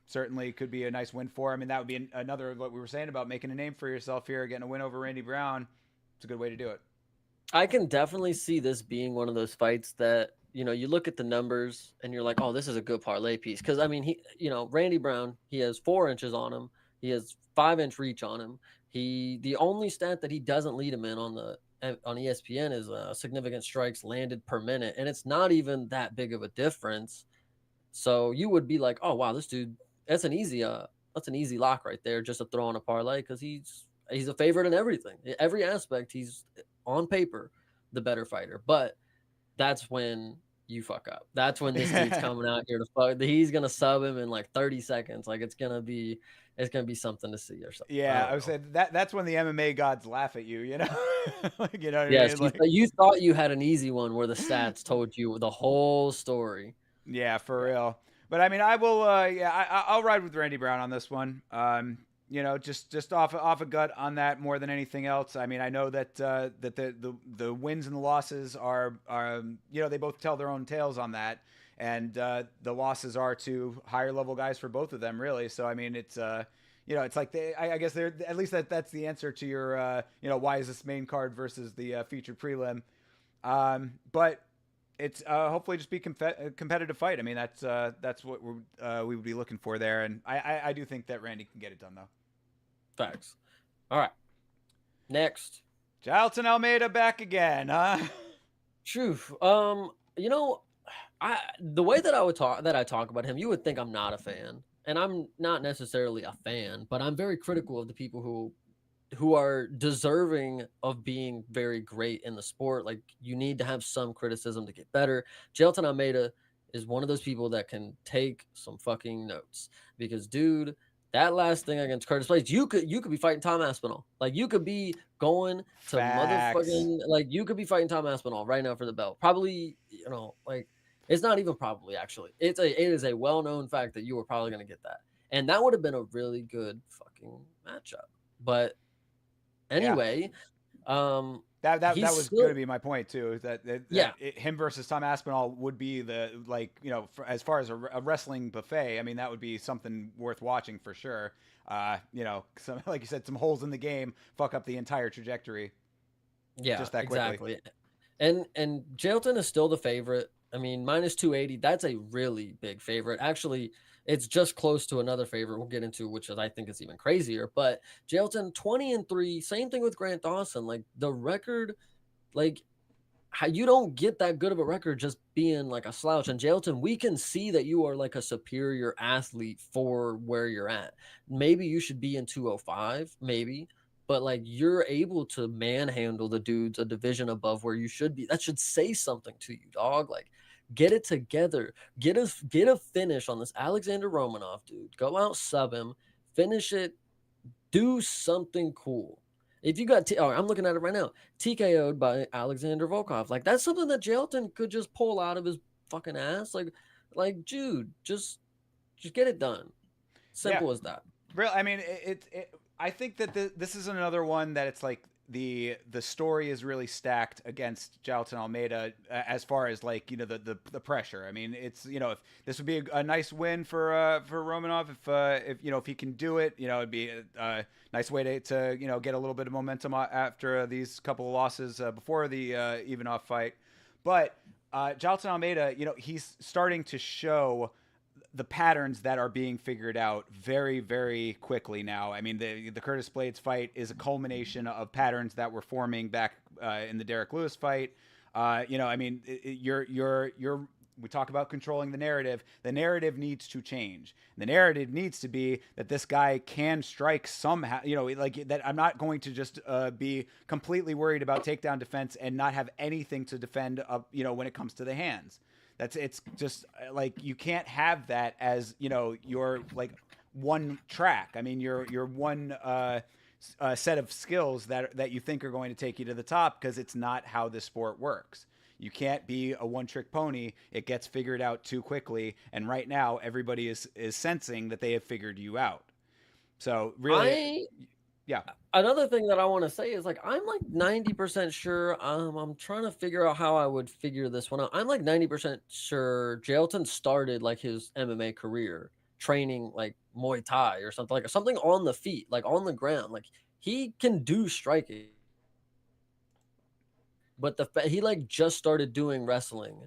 certainly could be a nice win for him. I mean, that would be another what we were saying about making a name for yourself here, getting a win over Randy Brown. It's a good way to do it. I can definitely see this being one of those fights that you look at the numbers and you're like, oh, this is a good parlay piece. Because I mean, Randy Brown, he has 4 inches on him, he has 5 inch reach on him. The only stat that he doesn't lead him in on ESPN is significant strikes landed per minute, and it's not even that big of a difference. So you would be like, oh wow, this dude, that's an easy lock right there, just to throw on a parlay because he's a favorite in everything, every aspect. He's on paper the better fighter, but that's when you fuck up. That's when this dude's coming out here to fuck. He's gonna sub him in like 30 seconds. Like it's gonna be something to see or something. I Yeah, I don't would know. say that's when the MMA gods laugh at you. Like, you know what I Yes, mean? you, Like, you thought you had an easy one where the stats told you the whole story. yeah, for Yeah. real. But I mean, I will. Yeah, I'll ride with Randy Brown on this one. Just off a gut on that more than anything else. I mean, I know that the wins and the losses are they both tell their own tales on that, and the losses are to higher level guys for both of them, really. So I mean, it's it's like I guess they're at least that's the answer to your why is this main card versus the featured prelim. But it's hopefully just be competitive fight. I mean that's what we would be looking for there, and I do think that Randy can get it done though. Facts. All right. Next. Jailton Almeida back again, huh? Truth. You know, the way that I talk about him, you would think I'm not a fan, and I'm not necessarily a fan, but I'm very critical of the people who are deserving of being very great in the sport. Like, you need to have some criticism to get better. Jailton Almeida is one of those people that can take some fucking notes, because dude, that last thing against Curtis Blades, you could be fighting Tom Aspinall. Like, you could be going to Facts. motherfucking, like, you could be fighting Tom Aspinall right now for the belt. Probably, like, it's not even probably, actually. It is a well-known fact that you were probably going to get that. And that would have been a really good fucking matchup. But Yeah. anyway, That he's was going to still, be my point too. Is yeah, him versus Tom Aspinall would be the as far as a wrestling buffet. I mean, that would be something worth watching for sure. Some like you said, some holes in the game fuck up the entire trajectory yeah, just that quickly. exactly. And Jailton is still the favorite. I mean, minus 280, that's a really big favorite. Actually, it's just close to another favorite we'll get into, which is, I think, is even crazier. But Jailton 20-3, same thing with Grant Dawson. Like, the record, like, how you don't get that good of a record just being like a slouch. And Jailton, we can see that you are like a superior athlete for where you're at. Maybe you should be in 205, maybe, but like, you're able to manhandle the dudes a division above where you should be. That should say something to you, dog. Like, get it together. Get a finish on this Alexander Romanov dude. Go out, sub him, finish it, do something cool. If you got, I'm looking at it right now, TKO'd by Alexander Volkov. Like, that's something that Jailton could just pull out of his fucking ass. Like, dude, just get it done. Yeah, Simple as that. real. I mean, I think that this is another one that it's like the story is really stacked against Jailton Almeida as far as like the pressure. I mean, it's if this would be a nice win for Romanov if he can do it, it'd be a nice way to get a little bit of momentum after these couple of losses before the Ivanov fight. But Jailton Almeida, he's starting to show the patterns that are being figured out very, very quickly now. I mean, the Curtis Blades fight is a culmination of patterns that were forming back in the Derek Lewis fight. I mean, we talk about controlling the narrative. The narrative needs to change. The narrative needs to be that this guy can strike somehow, like that. I'm not going to just be completely worried about takedown defense and not have anything to defend up, when it comes to the hands. It's just like you can't have that as your like one track. I mean, your one set of skills that you think are going to take you to the top, because it's not how this sport works. You can't be a one-trick pony. It gets figured out too quickly, and right now everybody is sensing that they have figured you out. So really, yeah. Another thing that I want to say is, like, I'm like 90% sure. I'm trying to figure out how I would figure this one out. I'm like 90% sure Jailton started like his MMA career training like Muay Thai or something, like something on the feet, like on the ground. Like, he can do striking, but he like just started doing wrestling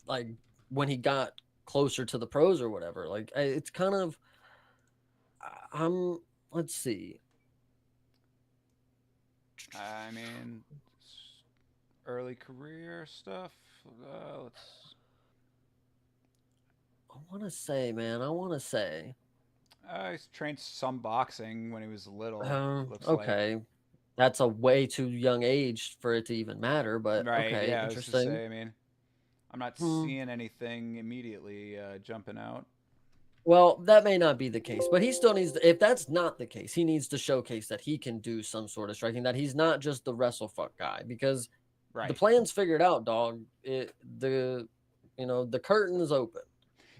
like when he got closer to the pros or whatever. Like, it's kind of, I'm let's see. I mean, early career stuff. Let's. I want to say, man, I want to say. He's trained some boxing when he was little. Looks like. Okay. That's a way too young age for it to even matter, but Right. okay, Yeah. I was just interesting. say. I mean, I'm not Hmm. seeing anything immediately jumping out. Well, that may not be the case, but he still needs to, if that's not the case, he needs to showcase that he can do some sort of striking, that he's not just the wrestle fuck guy, because the Right. plan's figured out, dog. The curtain is open.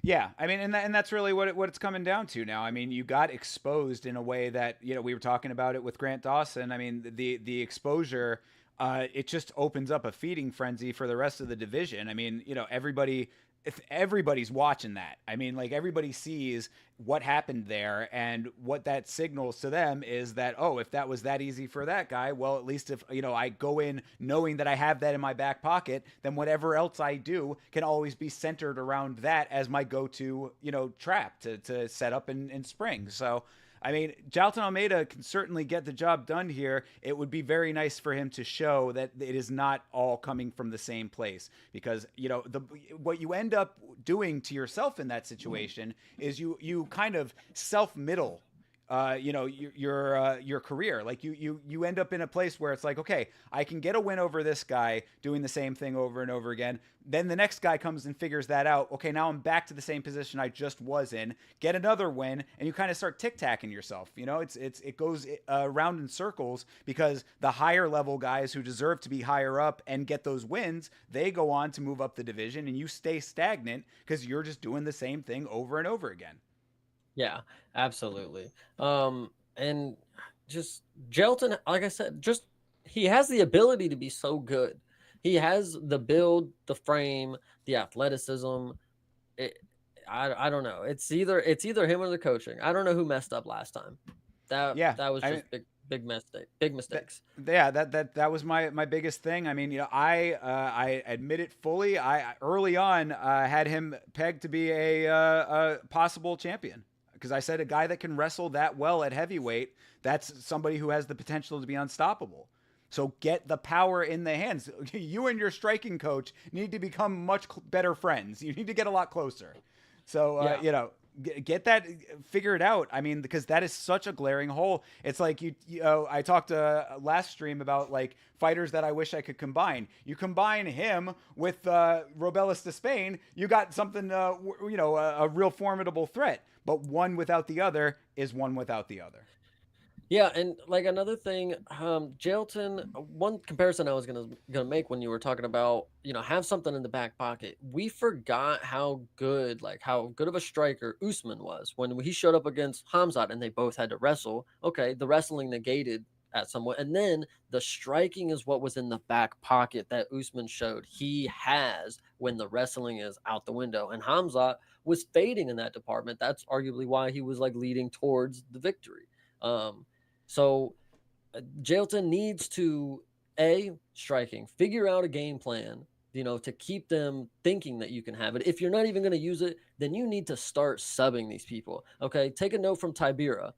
Yeah, I mean, and that's really what it's coming down to now. I mean, you got exposed in a way that we were talking about it with Grant Dawson. I mean, the exposure, it just opens up a feeding frenzy for the rest of the division. I mean, everybody if everybody's watching that. I mean, like everybody sees what happened there, and what that signals to them is that, oh, if that was that easy for that guy, well, at least if I go in knowing that I have that in my back pocket, then whatever else I do can always be centered around that as my go-to trap to set up and spring. So I mean, Jalton Almeida can certainly get the job done here. It would be very nice for him to show that it is not all coming from the same place, because what you end up doing to yourself in that situation is you kind of self middle your career. Like you end up in a place where it's like, okay, I can get a win over this guy doing the same thing over and over again. Then the next guy comes and figures that out. Okay, now I'm back to the same position I just was in. Get another win, and you kind of start tic-tacking yourself. It goes around in circles, because the higher level guys who deserve to be higher up and get those wins, they go on to move up the division, and you stay stagnant because you're just doing the same thing over and over again. Yeah, absolutely. And just Jelton, like I said, just he has the ability to be so good. He has the build, the frame, the athleticism. It, I don't know. It's either him or the coaching. I don't know who messed up last time. That Yeah, that was I mean, just big that, mistakes. yeah, that was my biggest thing. I mean, I admit it fully. I early on had him pegged to be a possible champion, because I said a guy that can wrestle that well at heavyweight, that's somebody who has the potential to be unstoppable. So get the power in the hands. You and your striking coach need to become much better friends. You need to get a lot closer. So Yeah. get that figured out. I mean, because that is such a glaring hole. It's like I talked last stream about like fighters that I wish I could combine. You combine him with Robelis de Spain, you got something, a real formidable threat. But one without the other is one without the other. Yeah, and like another thing, Jailton, one comparison I was gonna make when you were talking about, have something in the back pocket. We forgot how good of a striker Usman was when he showed up against Hamzat and they both had to wrestle. Okay, the wrestling negated at somewhat, and then the striking is what was in the back pocket that Usman showed he has when the wrestling is out the window. And Hamzat was fading in that department. That's arguably why he was like leading towards the victory. So Jailton needs to striking, figure out a game plan, to keep them thinking that you can have it. If you're not even going to use it, then you need to start subbing these people. Okay, take a note from Tibera.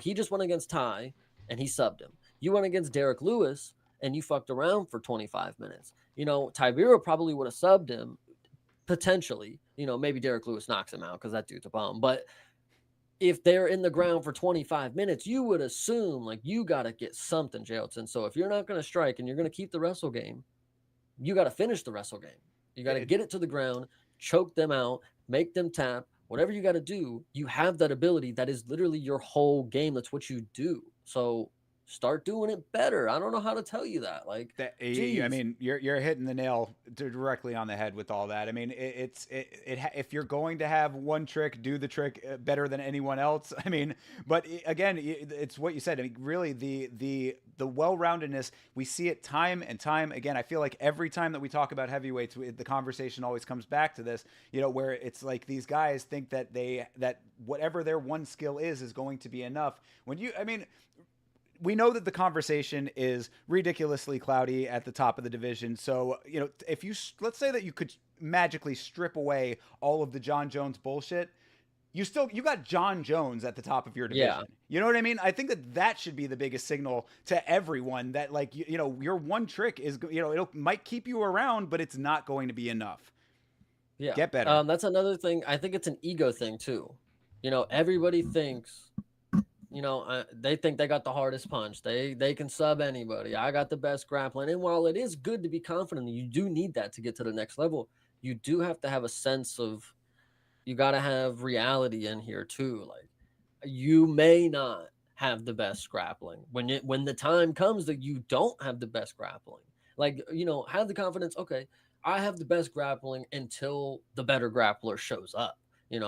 He just went against Ty and he subbed him. You went against Derek Lewis and you fucked around for 25 minutes. Tibera probably would have subbed him potentially. Maybe Derek Lewis knocks him out because that dude's a bum, but if they're in the ground for 25 minutes, you would assume like you got to get something, Jailton. So if you're not going to strike and you're going to keep the wrestle game, you got to finish the wrestle game. You got to get it to the ground, choke them out, make them tap, whatever you got to do. You have that ability. That is literally your whole game. That's what you do. So start doing it better. I don't know how to tell you that. Like, I mean, you're hitting the nail directly on the head with all that. I mean, if you're going to have one trick, do the trick better than anyone else. I mean, but again, it's what you said. I mean, really, the well-roundedness, we see it time and time again. I feel like every time that we talk about heavyweights, the conversation always comes back to this. Where it's like these guys think that that whatever their one skill is going to be enough. We know that the conversation is ridiculously cloudy at the top of the division. So, if let's say that you could magically strip away all of the John Jones bullshit, you got John Jones at the top of your division. Yeah. You know what I mean? I think that should be the biggest signal to everyone that like, your one trick is, it might keep you around, but it's not going to be enough. Yeah. Get better. That's another thing. I think it's an ego thing too. Everybody thinks, they think they got the hardest punch. They can sub anybody. I got the best grappling. And while it is good to be confident, you do need that to get to the next level. You do have to have a sense of, you got to have reality in here too. Like, you may not have the best grappling when the time comes that you don't have the best grappling. Like, have the confidence. Okay, I have the best grappling until the better grappler shows up.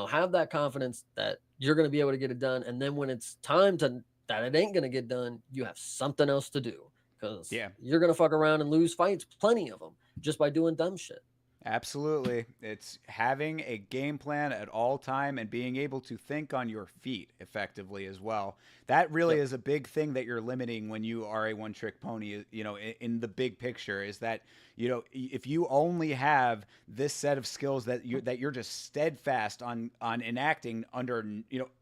Have that confidence that you're going to be able to get it done. And then when it's time that it ain't going to get done, you have something else to do, because you're going to fuck around and lose fights, plenty of them, just by doing dumb shit. Absolutely. It's having a game plan at all time and being able to think on your feet effectively as well. That really Yep. is a big thing that you're limiting when you are a one trick pony, in the big picture is that, if you only have this set of skills that you're just steadfast on enacting under,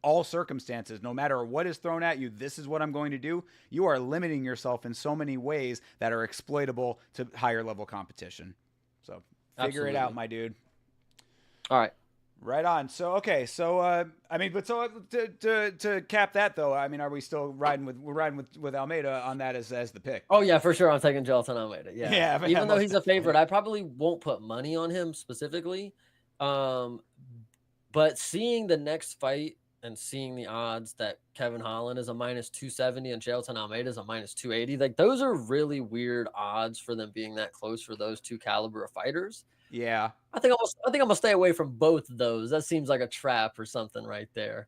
all circumstances, no matter what is thrown at you, this is what I'm going to do. You are limiting yourself in so many ways that are exploitable to higher level competition. So figure it out, Absolutely. my dude. All right. Right on. So okay. So I mean, but so to cap that though, I mean, are we still riding with we're riding with Almeida on that as the pick? Oh yeah, for sure. I'm taking Gelson Almeida. Yeah, Yeah, yeah, even though most he's a definitely. favorite, I probably won't put money on him specifically. Um, but seeing the next fight and seeing the odds that Kevin Holland is a minus 270 and Gelson Almeida is a minus 280, like those are really weird odds for them being that close for those two caliber of fighters. Yeah. I think I'm gonna stay away from both of those. That seems like a trap or something right there.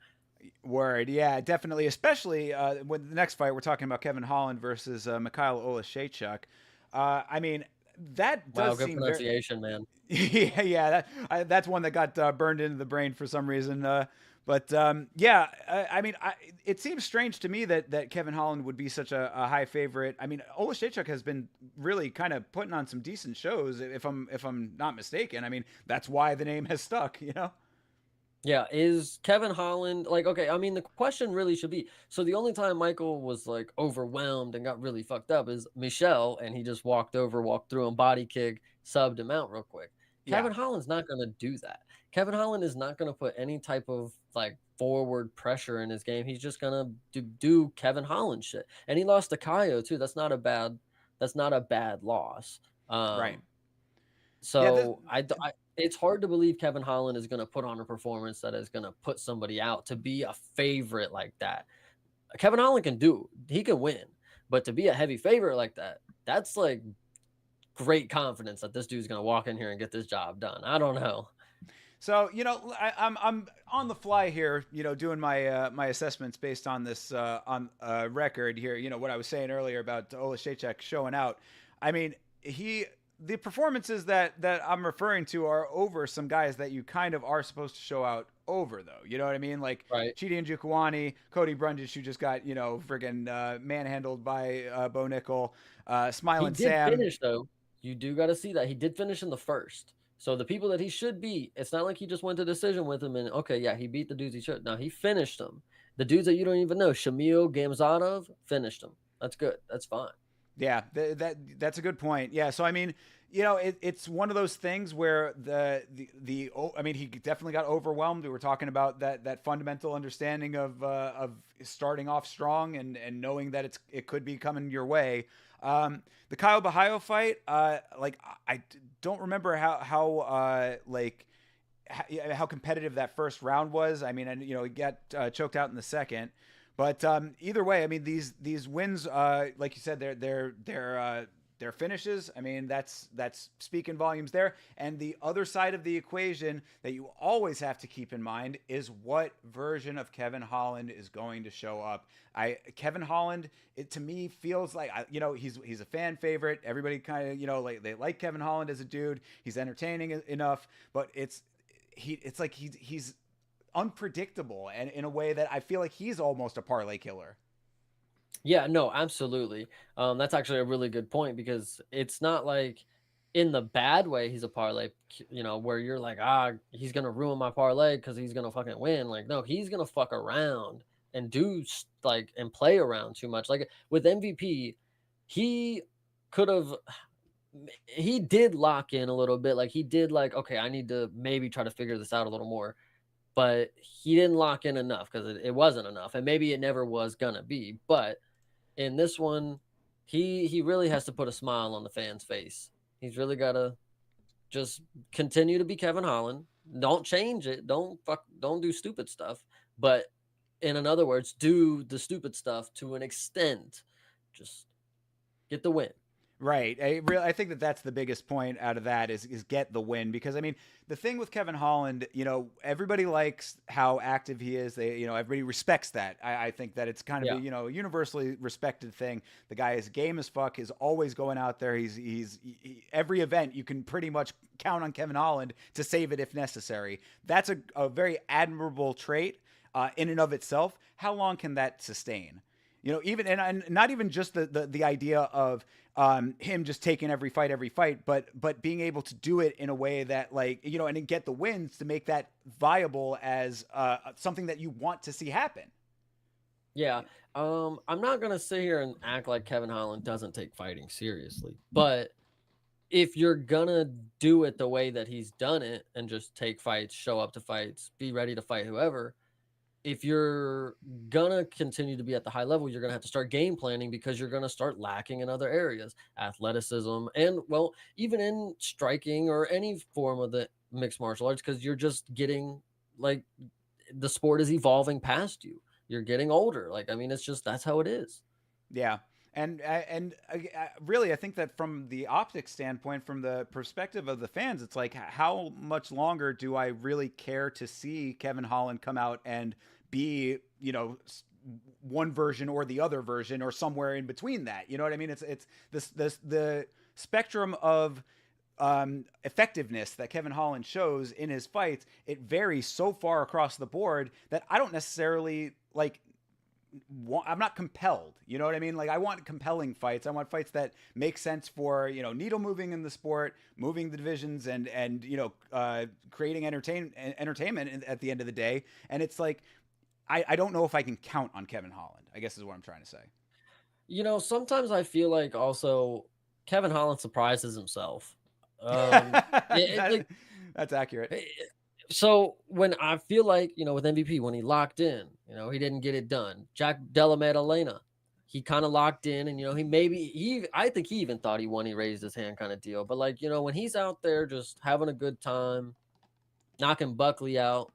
Word. Yeah, definitely. Especially with the next fight, we're talking about Kevin Holland versus Mikhail Olashechuk. I mean, that Wow, does good seem very. pronunciation, man. Yeah, yeah, that's one that got burned into the brain for some reason. But yeah, I mean, it seems strange to me that Kevin Holland would be such a high favorite. I mean, Olashechuk has been really kind of putting on some decent shows, if I'm not mistaken. I mean, that's why the name has stuck. Yeah, is Kevin Holland like okay, I mean the question really should be so the only time Michael was like overwhelmed and got really fucked up is Michelle and he just walked through him, body kick, subbed him out real quick. Yeah, Kevin Holland's not gonna do that. Kevin Holland is not gonna put any type of like forward pressure in his game. He's just gonna do Kevin Holland shit. And he lost to Kaio too. That's not a bad loss. right. Yeah, So it's hard to believe Kevin Holland is going to put on a performance that is going to put somebody out to be a favorite like that. Kevin Holland can do, he can win, but to be a heavy favorite like that, that's like great confidence that this dude's going to walk in here and get this job done. I don't know. So I'm on the fly here, doing my assessments based on this on record here. What I was saying earlier about Olashechuk showing out. I mean, the performances that I'm referring to are over some guys that you kind of are supposed to show out over, though. You know what I mean? Like Right. Chidi Njokuani, Cody Brundage, who just got friggin' manhandled by Bo Nickel, He Smiling did Sam. finish though. You do got to see that. He did finish in the first. So the people that he should beat, it's not like he just went to decision with him and okay, yeah, he beat the dudes he should. No, he finished them. The dudes that you don't even know, Shamil Gamzatov, finished them. That's good. That's fine. Yeah, that's a good point. Yeah, so I mean, it's one of those things where I mean, he definitely got overwhelmed. We were talking about that fundamental understanding of starting off strong and knowing that it could be coming your way. The Kyle Bahayo fight, like I don't remember how like how competitive that first round was. I mean, and he got choked out in the second. But either way, I mean these wins, like you said, they're finishes. I mean that's speaking volumes there. And the other side of the equation that you always have to keep in mind is what version of Kevin Holland is going to show up. Kevin Holland, it to me feels like he's a fan favorite. Everybody kind of like they like Kevin Holland as a dude. He's entertaining enough, but it's like he's unpredictable and in a way that I feel like he's almost a parlay killer. Yeah, no, absolutely. That's actually a really good point because it's not like in the bad way he's a parlay, where you're like, he's gonna ruin my parlay because he's gonna fucking win. Like, no, he's gonna fuck around and like and play around too much. Like with MVP, he could have he did lock in a little bit. Like he did like, okay, I need to maybe try to figure this out a little more. But he didn't lock in enough because it wasn't enough. And maybe it never was gonna be. But in this one, he really has to put a smile on the fan's face. He's really gotta just continue to be Kevin Holland. Don't change it. Don't do stupid stuff. But in other words, do the stupid stuff to an extent. Just get the win. Right. I think that that's the biggest point out of that is get the win, because I mean the thing with Kevin Holland, everybody likes how active he is. Everybody respects that. I think that it's kind of a Yeah. universally respected thing. The guy is game as fuck. Is always going out there. Every event you can pretty much count on Kevin Holland to save it if necessary. That's a very admirable trait in and of itself. How long can that sustain? Even and not even just the idea of him just taking every fight, but being able to do it in a way that and then get the wins to make that viable as something that you want to see happen. Yeah. I'm not gonna sit here and act like Kevin Holland doesn't take fighting seriously, but if you're gonna do it the way that he's done it and just take fights, show up to fights, be ready to fight whoever, if you're gonna continue to be at the high level, you're gonna have to start game planning because you're gonna start lacking in other areas, athleticism, and well, even in striking or any form of the mixed martial arts, because you're just getting like the sport is evolving past you. You're getting older. Like, I mean, it's just that's how it is. Yeah. And really, I think that from the optics standpoint, from the perspective of the fans, it's like, how much longer do I really care to see Kevin Holland come out and be, one version or the other version or somewhere in between that? You know what I mean? It's the spectrum of effectiveness that Kevin Holland shows in his fights. It varies so far across the board that I don't necessarily I'm not compelled. You know what I mean? Like, I want compelling fights. I want fights that make sense for, needle moving in the sport, moving the divisions, and creating entertainment at the end of the day. And it's like, I don't know if I can count on Kevin Holland, I guess is what I'm trying to say. Sometimes I feel like also Kevin Holland surprises himself. that, Like that's accurate. eh, so when I feel like, with MVP, when he locked in, he didn't get it done. Jack Della Maddalena, he kind of locked in and, I think he even thought he won. He raised his hand kind of deal. But like, when he's out there just having a good time, knocking Buckley out,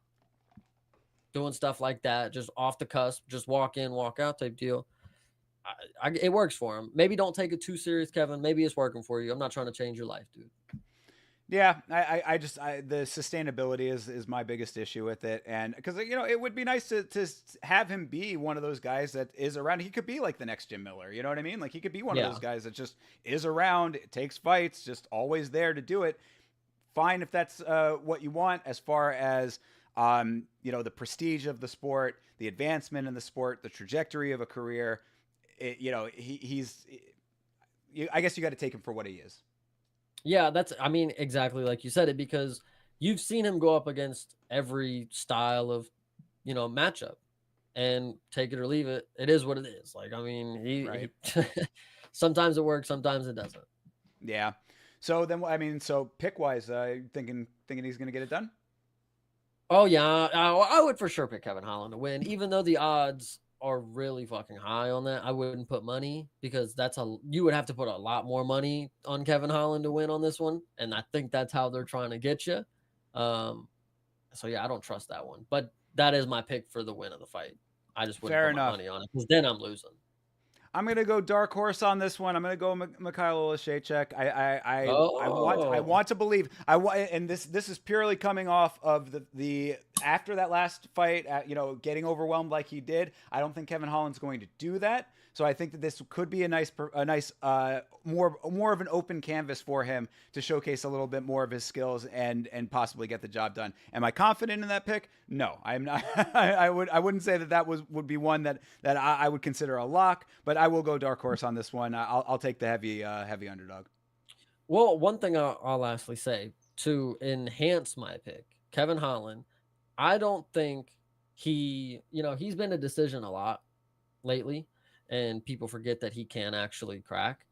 doing stuff like that, just off the cusp, just walk in, walk out type deal. It works for him. Maybe don't take it too serious, Kevin. Maybe it's working for you. I'm not trying to change your life, dude. Yeah, the sustainability is my biggest issue with it, and because it would be nice to have him be one of those guys that is around. He could be like the next Jim Miller, you know what I mean? Like, he could be one of Yeah. those guys that just is around, takes fights, just always there to do it. Fine if that's what you want, as far as the prestige of the sport, the advancement in the sport, the trajectory of a career. He's. I guess you got to take him for what he is. Yeah, I mean, exactly like you said it, because you've seen him go up against every style of, matchup, and take it or leave it. It is what it is. Like, I mean, Right. he sometimes it works, sometimes it doesn't. Yeah. So then, I mean, so pick wise, thinking he's going to get it done. Oh yeah, I would for sure pick Kevin Holland to win, even though the odds are really fucking high on that. I wouldn't put money because you would have to put a lot more money on Kevin Holland to win on this one, and I think that's how they're trying to get you. Um, so yeah, I don't trust that one, but that is my pick for the win of the fight. I just wouldn't Fair put my enough. money on it because then I'm losing. I'm gonna go dark horse on this one. I'm gonna go Mikhail Olashechek. I Oh, want to believe. And this is purely coming off of the after that last fight. Getting overwhelmed like he did. I don't think Kevin Holland's going to do that. So I think that this could be a nice more of an open canvas for him to showcase a little bit more of his skills and possibly get the job done. Am I confident in that pick? No, I'm not. I wouldn't say that would be one that I would consider a lock, but I will go dark horse on this one. I'll take the heavy underdog. well, one thing I'll lastly say to enhance my pick, Kevin Holland. I don't think he's been a decision a lot lately, and people forget that he can actually crack.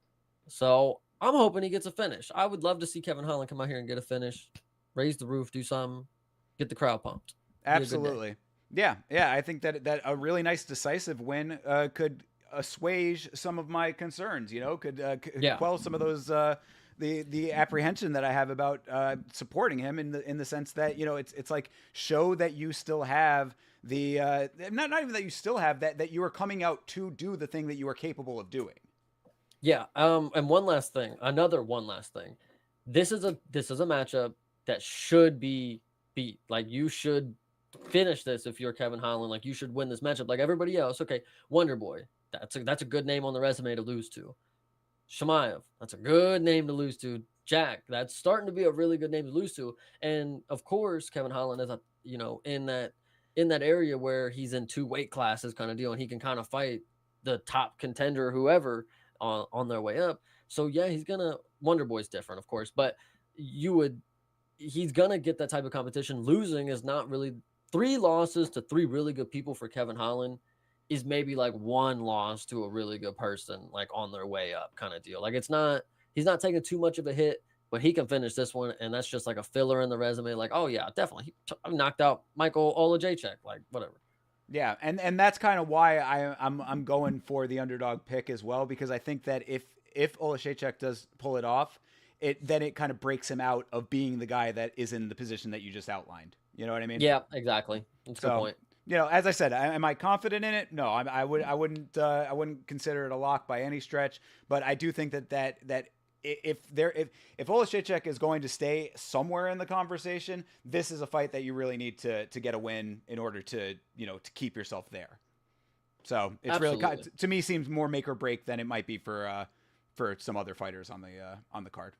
So I'm hoping he gets a finish. I would love to see Kevin Holland come out here and get a finish, raise the roof, do something, get the crowd pumped. Be a good day. Absolutely. Yeah. I think that a really nice decisive win could assuage some of my concerns. Could Yeah. quell some of those the apprehension that I have about supporting him in the sense that it's like, show that you still have the not even that you still have that you are coming out to do the thing that you are capable of doing. Yeah. And one last thing, another one last thing. This is a matchup that should be beat. Like you should finish this if you're Kevin Holland. Like you should win this matchup like everybody else. Okay, Wonder Boy. That's a good name on the resume to lose to. Shemaev, that's a good name to lose to. Jack, that's starting to be a really good name to lose to. And of course, Kevin Holland is in that area where he's in two weight classes kind of deal, and he can kind of fight the top contender, whoever, on their way up. So yeah, he's gonna Wonder Boy's different, of course, but you would he's gonna get that type of competition. Losing is not really three losses to three really good people for Kevin Holland is maybe like one loss to a really good person, like on their way up kind of deal. Like he's not taking too much of a hit, but he can finish this one, and that's just like a filler in the resume. Like, oh yeah, definitely, he knocked out Michael Olajaychek, like whatever. Yeah, and that's kind of why I'm going for the underdog pick as well, because I think that if Olashechek does pull it off, it kind of breaks him out of being the guy that is in the position that you just outlined. You know what I mean? Yeah, exactly. That's a good So, point. as I said, am I confident in it? No, I wouldn't consider it a lock by any stretch. But I do think that if Olashechek is going to stay somewhere in the conversation, this is a fight that you really need to get a win in order to to keep yourself there. So it's really, Absolutely. to me, seems more make or break than it might be for some other fighters on the card.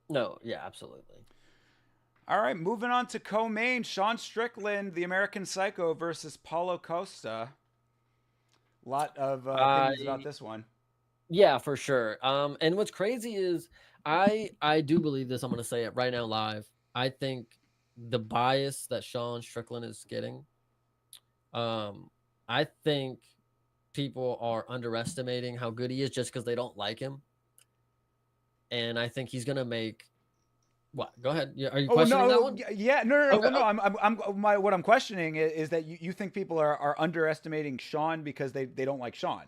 No, yeah, absolutely. All right, moving on to co-main, Sean Strickland, the American Psycho versus Paulo Costa. A lot of opinions about I this one. Yeah, for sure. And what's crazy is I do believe this. I'm gonna say it right now live. I think the bias that Sean Strickland is getting, um, I think people are underestimating how good he is just because they don't like him. And I think he's gonna make what? Go ahead. Yeah, are you Oh questioning that no, one? yeah, no, no, no. Okay. Well, no, what I'm questioning is that you think people are underestimating Sean because they don't like Sean.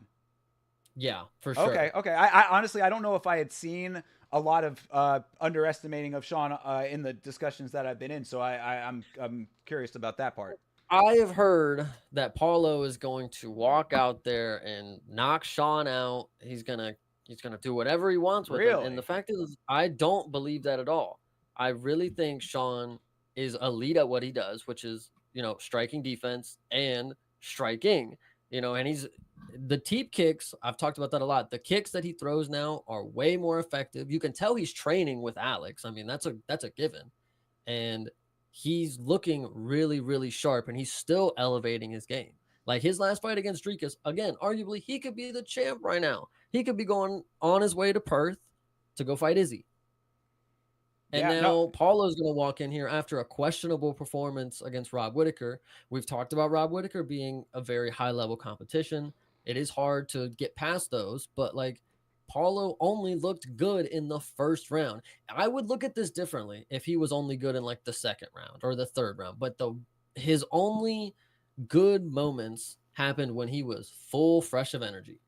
Yeah, for Okay, sure. okay. I honestly I don't know if I had seen a lot of underestimating of Sean in the discussions that I've been in, so I'm curious about that part. I have heard that Paulo is going to walk out there and knock Sean out. He's gonna do whatever he wants with him. And the Really? fact is, I don't believe that at all. I really think Sean is elite at what he does, which is striking defense and striking. And he's the teep kicks. I've talked about that a lot. The kicks that he throws now are way more effective. You can tell he's training with Alex. I mean, that's a given, and he's looking really, really sharp, and he's still elevating his game. Like his last fight against Dricus, again, arguably he could be the champ right now. He could be going on his way to Perth to go fight Izzy. And Yeah. No. now Paulo's going to walk in here after a questionable performance against Rob Whitaker. We've talked about Rob Whitaker being a very high level competition. It is hard to get past those, but like Paulo only looked good in the first round. I would look at this differently if he was only good in like the second round or the third round, but his only good moments happened when he was full fresh of energy.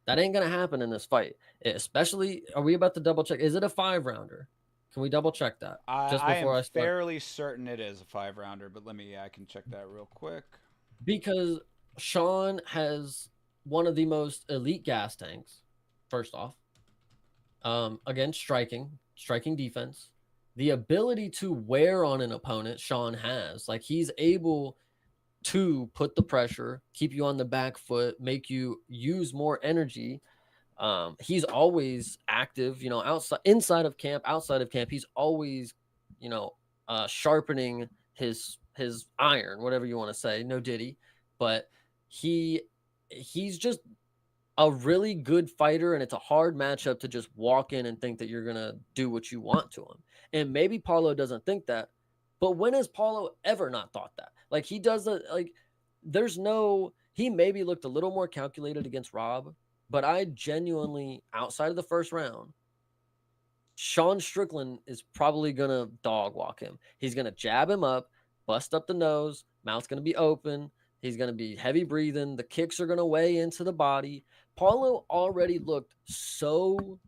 That ain't gonna happen in this fight. Especially, are we about to double check? Is it a 5 rounder? Can we double check that just I am before I start? fairly certain it is a 5 rounder, but I can check that real quick. Because Sean has one of the most elite gas tanks. First off, again, striking defense, the ability to wear on an opponent. Sean has like he's able to put the pressure, keep you on the back foot, make you use more energy. He's always active, outside, inside of camp, outside of camp. He's always, you know, sharpening his iron, whatever you want to say. No Diddy, but he he's just a really good fighter, and it's a hard matchup to just walk in and think that you're gonna do what you want to him. And maybe Paulo doesn't think that, but when has Paulo ever not thought that? Like he does it. Like there's no. He maybe looked a little more calculated against Rob, but I genuinely, outside of the first round, Sean Strickland is probably gonna dog walk him. He's gonna jab him up, bust up the nose, mouth's gonna be open. He's gonna be heavy breathing. The kicks are gonna weigh into the body. Paulo already looked so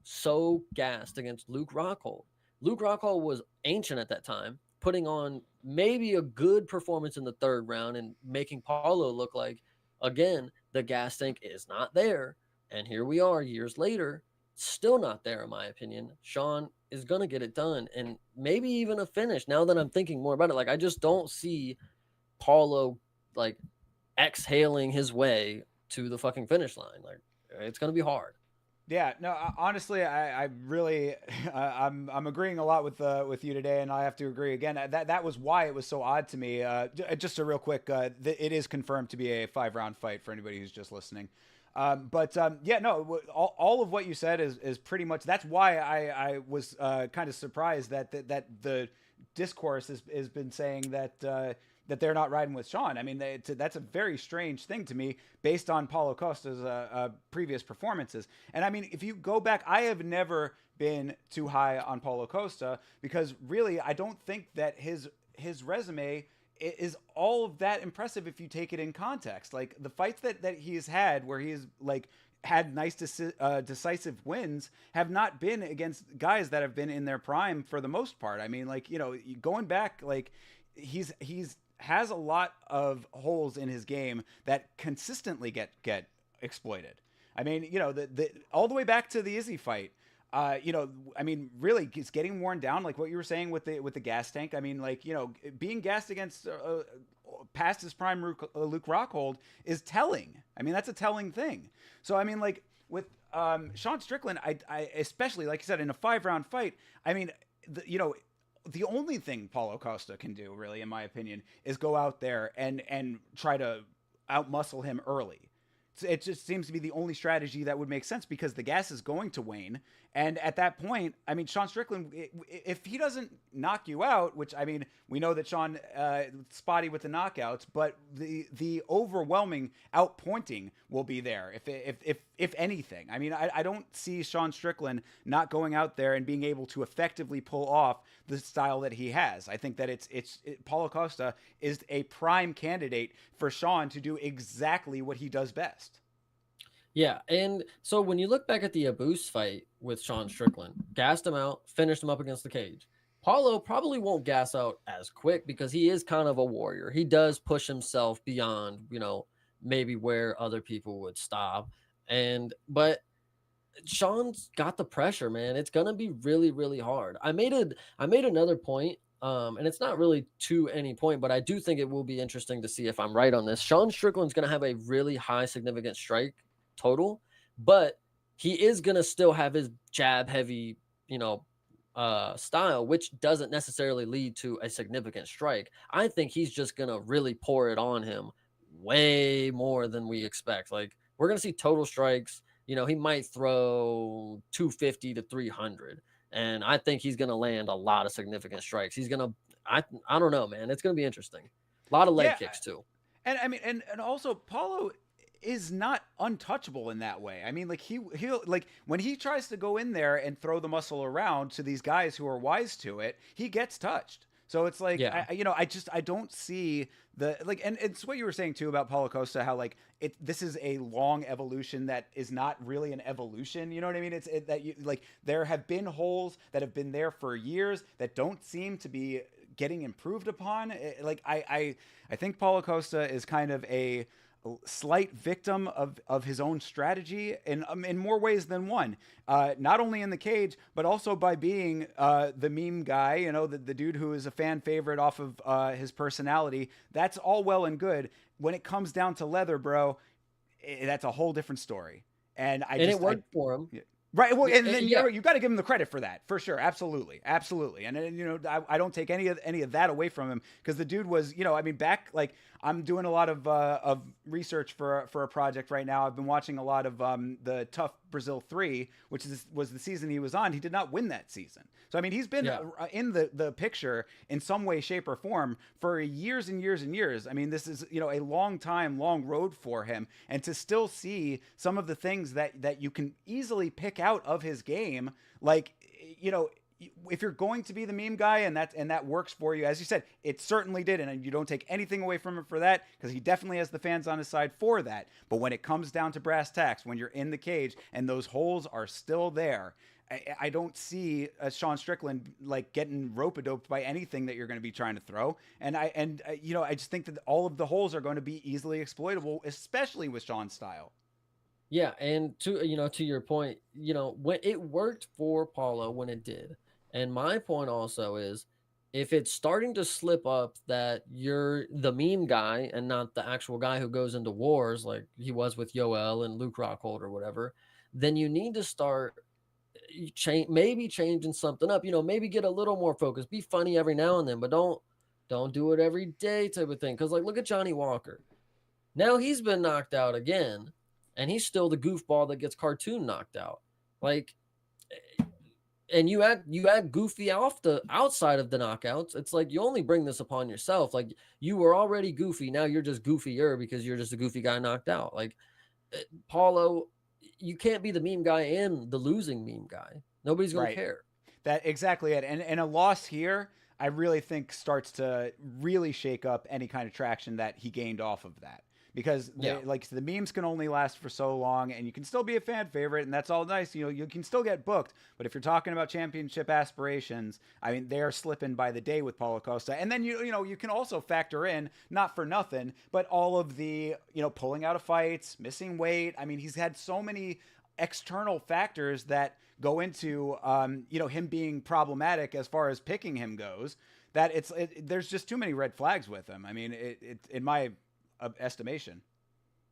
gassed against Luke Rockhold. Luke Rockhold was ancient at that time, putting on maybe a good performance in the third round and making Paulo look like again the gas tank is not there. And here we are years later, still not there, in my opinion. Sean is going to get it done and maybe even a finish. Now that I'm thinking more about it, like, I just don't see Paulo like exhaling his way to the fucking finish line. Like, it's going to be hard. Yeah, no. Honestly, I really, I'm agreeing a lot with you today, and I have to agree again. That was why it was so odd to me. Just a real quick, it is confirmed to be a 5 round fight for anybody who's just listening. Yeah, no, all of what you said is pretty much. That's why I was kind of surprised that the discourse has been saying that they're not riding with Sean. I mean, that's a very strange thing to me based on Paulo Costa's previous performances. And I mean, if you go back, I have never been too high on Paulo Costa because really, I don't think that his resume is all of that impressive if you take it in context. Like the fights that he's had where he's like had nice decisive wins have not been against guys that have been in their prime for the most part. I mean, like, going back, like he's has a lot of holes in his game that consistently get exploited. I mean, the all the way back to the Izzy fight. I mean, really, it's getting worn down. Like what you were saying with the gas tank. I mean, like, being gassed against past his prime Luke Rockhold is telling. I mean, that's a telling thing. So I mean, like with Sean Strickland, I especially like you said in a 5 round fight. I mean, the only thing Paulo Costa can do, really, in my opinion, is go out there and try to outmuscle him early. It just seems to be the only strategy that would make sense because the gas is going to wane. And at that point, I mean, Sean Strickland, if he doesn't knock you out, which I mean, we know that Sean spotty with the knockouts, but the overwhelming outpointing will be there if anything. I mean, I don't see Sean Strickland not going out there and being able to effectively pull off the style that he has. I think that Paulo Costa is a prime candidate for Sean to do exactly what he does best. Yeah, and so when you look back at the Abus fight with Sean Strickland, gassed him out, finished him up against the cage. Paulo probably won't gas out as quick because he is kind of a warrior. He does push himself beyond, maybe where other people would stop. But Sean's got the pressure, man. It's gonna be really, really hard. I made another point, and it's not really to any point, but I do think it will be interesting to see if I'm right on this. Sean Strickland's gonna have a really high significant strike total, but he is gonna still have his jab heavy, style, which doesn't necessarily lead to a significant strike. I think he's just gonna really pour it on him way more than we expect. Like we're gonna see total strikes. He might throw 250 to 300, and I think he's gonna land a lot of significant strikes. I don't know, man. It's gonna be interesting. A lot of leg Yeah, kicks too. and I mean, and also Paulo is not untouchable in that way. I mean, like he'll like when he tries to go in there and throw the muscle around to these guys who are wise to it, he gets touched. So it's like Yeah. I don't see the like, and it's what you were saying too about Paulo Costa, how like this is a long evolution that is not really an evolution. You know what I mean? That you like there have been holes that have been there for years that don't seem to be getting improved upon. Like I think Paulo Costa is kind of a slight victim of his own strategy in more ways than one. Not only in the cage, but also by being the meme guy, the dude who is a fan favorite off of his personality. That's all well and good. When it comes down to leather, bro, that's a whole different story. And It worked for him. Right. Well, and then Yeah. you got to give him the credit for that, for sure. Absolutely, absolutely. And I don't take any of that away from him because the dude was, I mean, back like I'm doing a lot of research for a project right now. I've been watching a lot of the Tough Brazil 3, which was the season he was on. He did not win that season. So I mean, he's been Yeah. in the picture in some way, shape, or form for years and years and years. I mean, this is a long road for him, and to still see some of the things that you can easily pick out of his game, like if you're going to be the meme guy and that works for you, as you said, it certainly did, and you don't take anything away from him for that because he definitely has the fans on his side for that. But when it comes down to brass tacks, when you're in the cage and those holes are still there, I don't see Sean Strickland like getting rope-a-doped by anything that you're going to be trying to throw, and I just think that all of the holes are going to be easily exploitable, especially with Sean's style. Yeah, and to your point, when it worked for Paulo when it did. And my point also is if it's starting to slip up that you're the meme guy and not the actual guy who goes into wars like he was with Yoel and Luke Rockhold or whatever, then you need to start maybe changing something up, maybe get a little more focused, be funny every now and then, but don't do it every day type of thing. Cause like look at Johnny Walker. Now he's been knocked out again, and he's still the goofball that gets cartoon knocked out. Like, and you add goofy off the outside of the knockouts. It's like you only bring this upon yourself. Like you were already goofy, now you're just goofier because you're just a goofy guy knocked out. Like Paulo, you can't be the meme guy and the losing meme guy. Nobody's gonna Right. care. That exactly it. And a loss here, I really think starts to really shake up any kind of traction that he gained off of that. Because Yeah, the memes can only last for so long, and you can still be a fan favorite, and that's all nice. You can still get booked. But if you're talking about championship aspirations, I mean, they are slipping by the day with Paulo Costa. And then you can also factor in, not for nothing, but all of the pulling out of fights, missing weight. I mean, he's had so many external factors that go into him being problematic as far as picking him goes, that there's just too many red flags with him. I mean, in my estimation.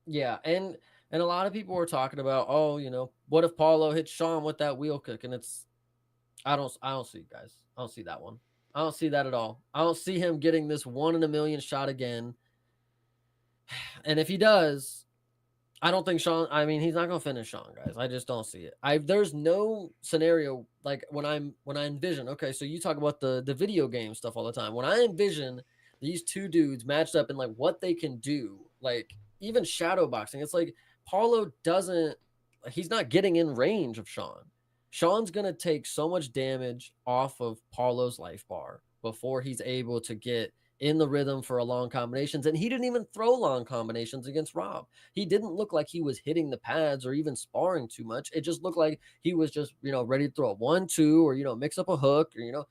yeah, and a lot of people were talking about, oh, what if Paulo hits Sean with that wheel kick, and I don't see, guys. I don't see that one. I don't see that at all. I don't see him getting this 1 in a million shot again. And if he does, I don't think Sean. I mean, he's not gonna finish Sean, guys. I just don't see it. There's no scenario like when I envision. Okay, so you talk about the video game stuff all the time. When I envision these two dudes matched up and like what they can do, like even shadow boxing, it's like Paulo doesn't. He's not getting in range of Sean. Sean's gonna take so much damage off of Paulo's life bar before he's able to get in the rhythm for a long combinations. And he didn't even throw long combinations against Rob. He didn't look like he was hitting the pads or even sparring too much. It just looked like he was just, ready to throw a 1-2 or, mix up a hook or,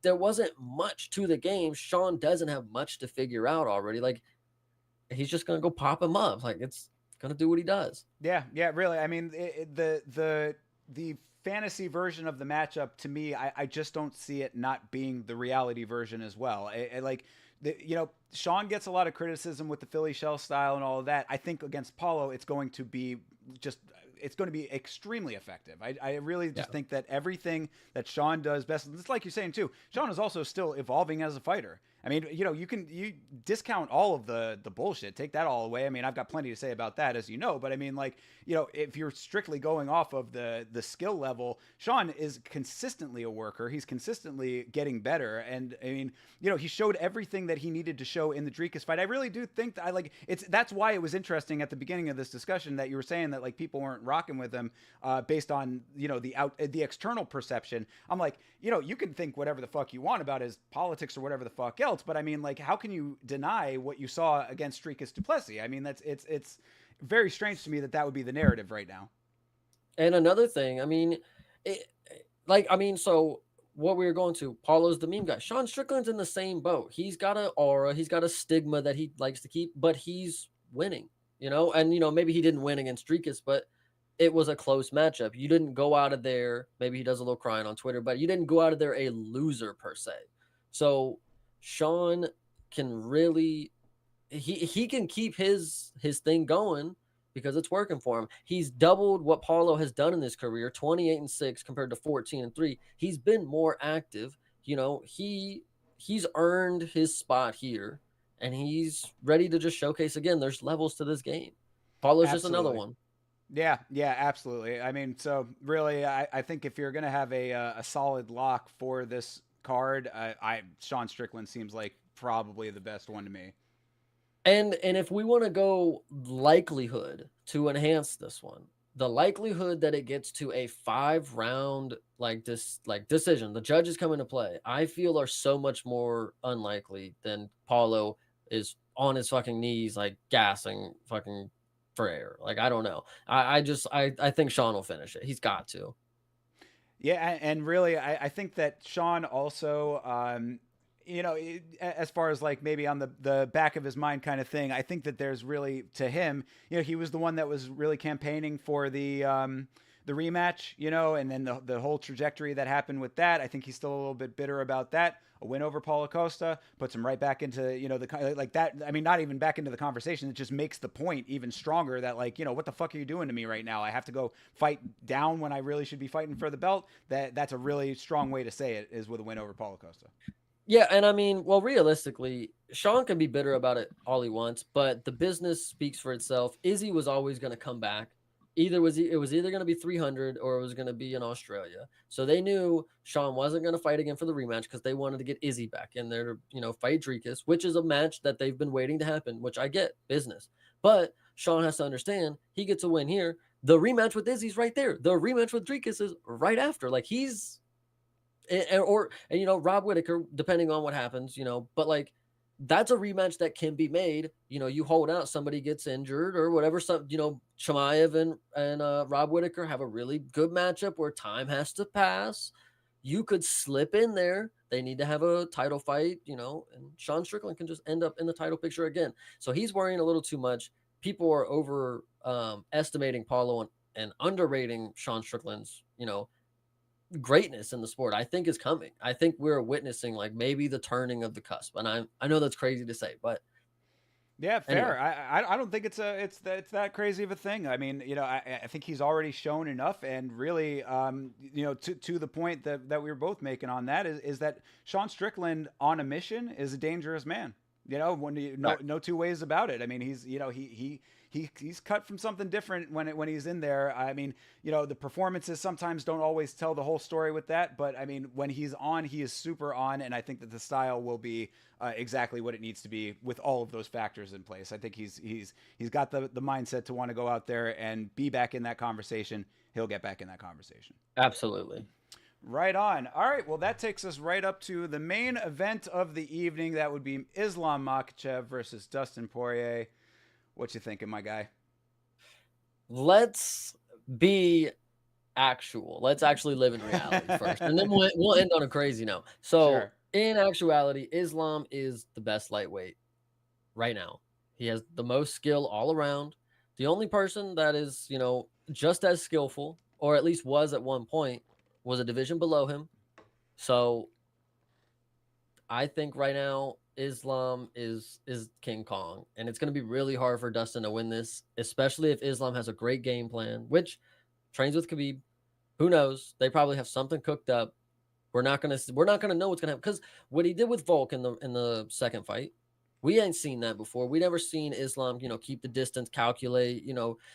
there wasn't much to the game. Sean doesn't have much to figure out already. Like he's just going to go pop him up. Like it's going to do what he does. Yeah, yeah, really. I mean, the fantasy version of the matchup to me, I just don't see it not being the reality version as well. Like Sean gets a lot of criticism with the Philly shell style and all of that. I think against Paulo, just it's going to be extremely effective. I really Yeah. just think that everything that Sean does best, it's like you're saying too, Sean is also still evolving as a fighter. I mean, you discount all of the bullshit, take that all away. I mean, I've got plenty to say about that, as you know, but I mean, like, if you're strictly going off of the skill level, Sean is consistently a worker. He's consistently getting better, and I mean, he showed everything that he needed to show in the Dricus fight. I really do think that that's why it was interesting at the beginning of this discussion that you were saying that like people weren't rocking with him based on the external perception. I'm like, you can think whatever the fuck you want about his politics or whatever the fuck else, but I mean, like, how can you deny what you saw against Dricus Duplessis? I mean, it's very strange to me that that would be the narrative right now. And another thing, I mean, it, so what we were going to, Paulo's the meme guy. Sean Strickland's in the same boat. He's got an aura, he's got a stigma that he likes to keep, but he's winning, and maybe he didn't win against Dricus, but it was a close matchup. You didn't go out of there, maybe he does a little crying on Twitter, but you didn't go out of there a loser per se. So Sean can really he can keep his thing going because it's working for him. He's doubled what Paulo has done in his career, 28-6 compared to 14-3. He's been more active. He's earned his spot here and he's ready to just showcase again. There's levels to this game. Paulo's just another Absolutely. one. Yeah, yeah, absolutely. I mean, so really, I think if you're gonna have a solid lock for this card, Sean Strickland seems like probably the best one to me. And if we want to go likelihood to enhance this one, the likelihood that it gets to a 5 round decision, the judges come into play, I feel are so much more unlikely than Paulo is on his fucking knees, like gassing fucking for air. Like I don't know. I think Sean will finish it. He's got to. Yeah, and really, I think that Sean also as far as like maybe on the back of his mind kind of thing, I think that there's really to him, he was the one that was really campaigning for the rematch, and then the whole trajectory that happened with that. I think he's still a little bit bitter about that. A win over Paulo Costa puts him right back into the like that. I mean, not even back into the conversation. It just makes the point even stronger that like what the fuck are you doing to me right now? I have to go fight down when I really should be fighting for the belt. That's a really strong way to say it, is with a win over Paulo Costa. Yeah, and I mean, well, realistically, Sean can be bitter about it all he wants, but the business speaks for itself. Izzy was always going to come back. It was either going to be 300 or it was going to be in Australia. So they knew Sean wasn't going to fight again for the rematch because they wanted to get Izzy back in there to, fight Dricus, which is a match that they've been waiting to happen, which I get, business. But Sean has to understand he gets a win here. The rematch with Izzy's right there. The rematch with Dricus is right after. Like he's Rob Whittaker, depending on what happens, but like that's a rematch that can be made. You hold out, somebody gets injured or whatever. Some, Chimaev and Rob Whittaker have a really good matchup where time has to pass. You could slip in there. They need to have a title fight, and Sean Strickland can just end up in the title picture again. So he's worrying a little too much. People are over estimating Paulo and underrating Sean Strickland's, greatness in the sport. I think is coming. I think we're witnessing like maybe the turning of the cusp. And I know that's crazy to say, but yeah, anyway. fair. I don't think it's that crazy of a thing. I mean, I think he's already shown enough, and really, to the point that we were both making on that is that Sean Strickland on a mission is a dangerous man. No two ways about it. I mean, he's cut from something different when he's in there. I mean, the performances sometimes don't always tell the whole story with that, but I mean, when he's on, he is super on, and I think that the style will be exactly what it needs to be with all of those factors in place. I think he's got the mindset to want to go out there and be back in that conversation. He'll get back in that conversation. Absolutely. Right on. All right. Well, that takes us right up to the main event of the evening. That would be Islam Makhachev versus Dustin Poirier. What you thinking, my guy? Let's be actual. Let's actually live in reality first, and then we'll end on a crazy note. So, Sure. in actuality, Islam is the best lightweight right now. He has the most skill all around. The only person that is, just as skillful, or at least was at one point, was a division below him. So I think right now Islam is King Kong, and it's going to be really hard for Dustin to win this, especially if Islam has a great game plan, which trains with Khabib. Who knows? They probably have something cooked up. We're not gonna know what's gonna happen because what he did with Volk in the second fight, we ain't seen that before. We never seen Islam, keep the distance, calculate,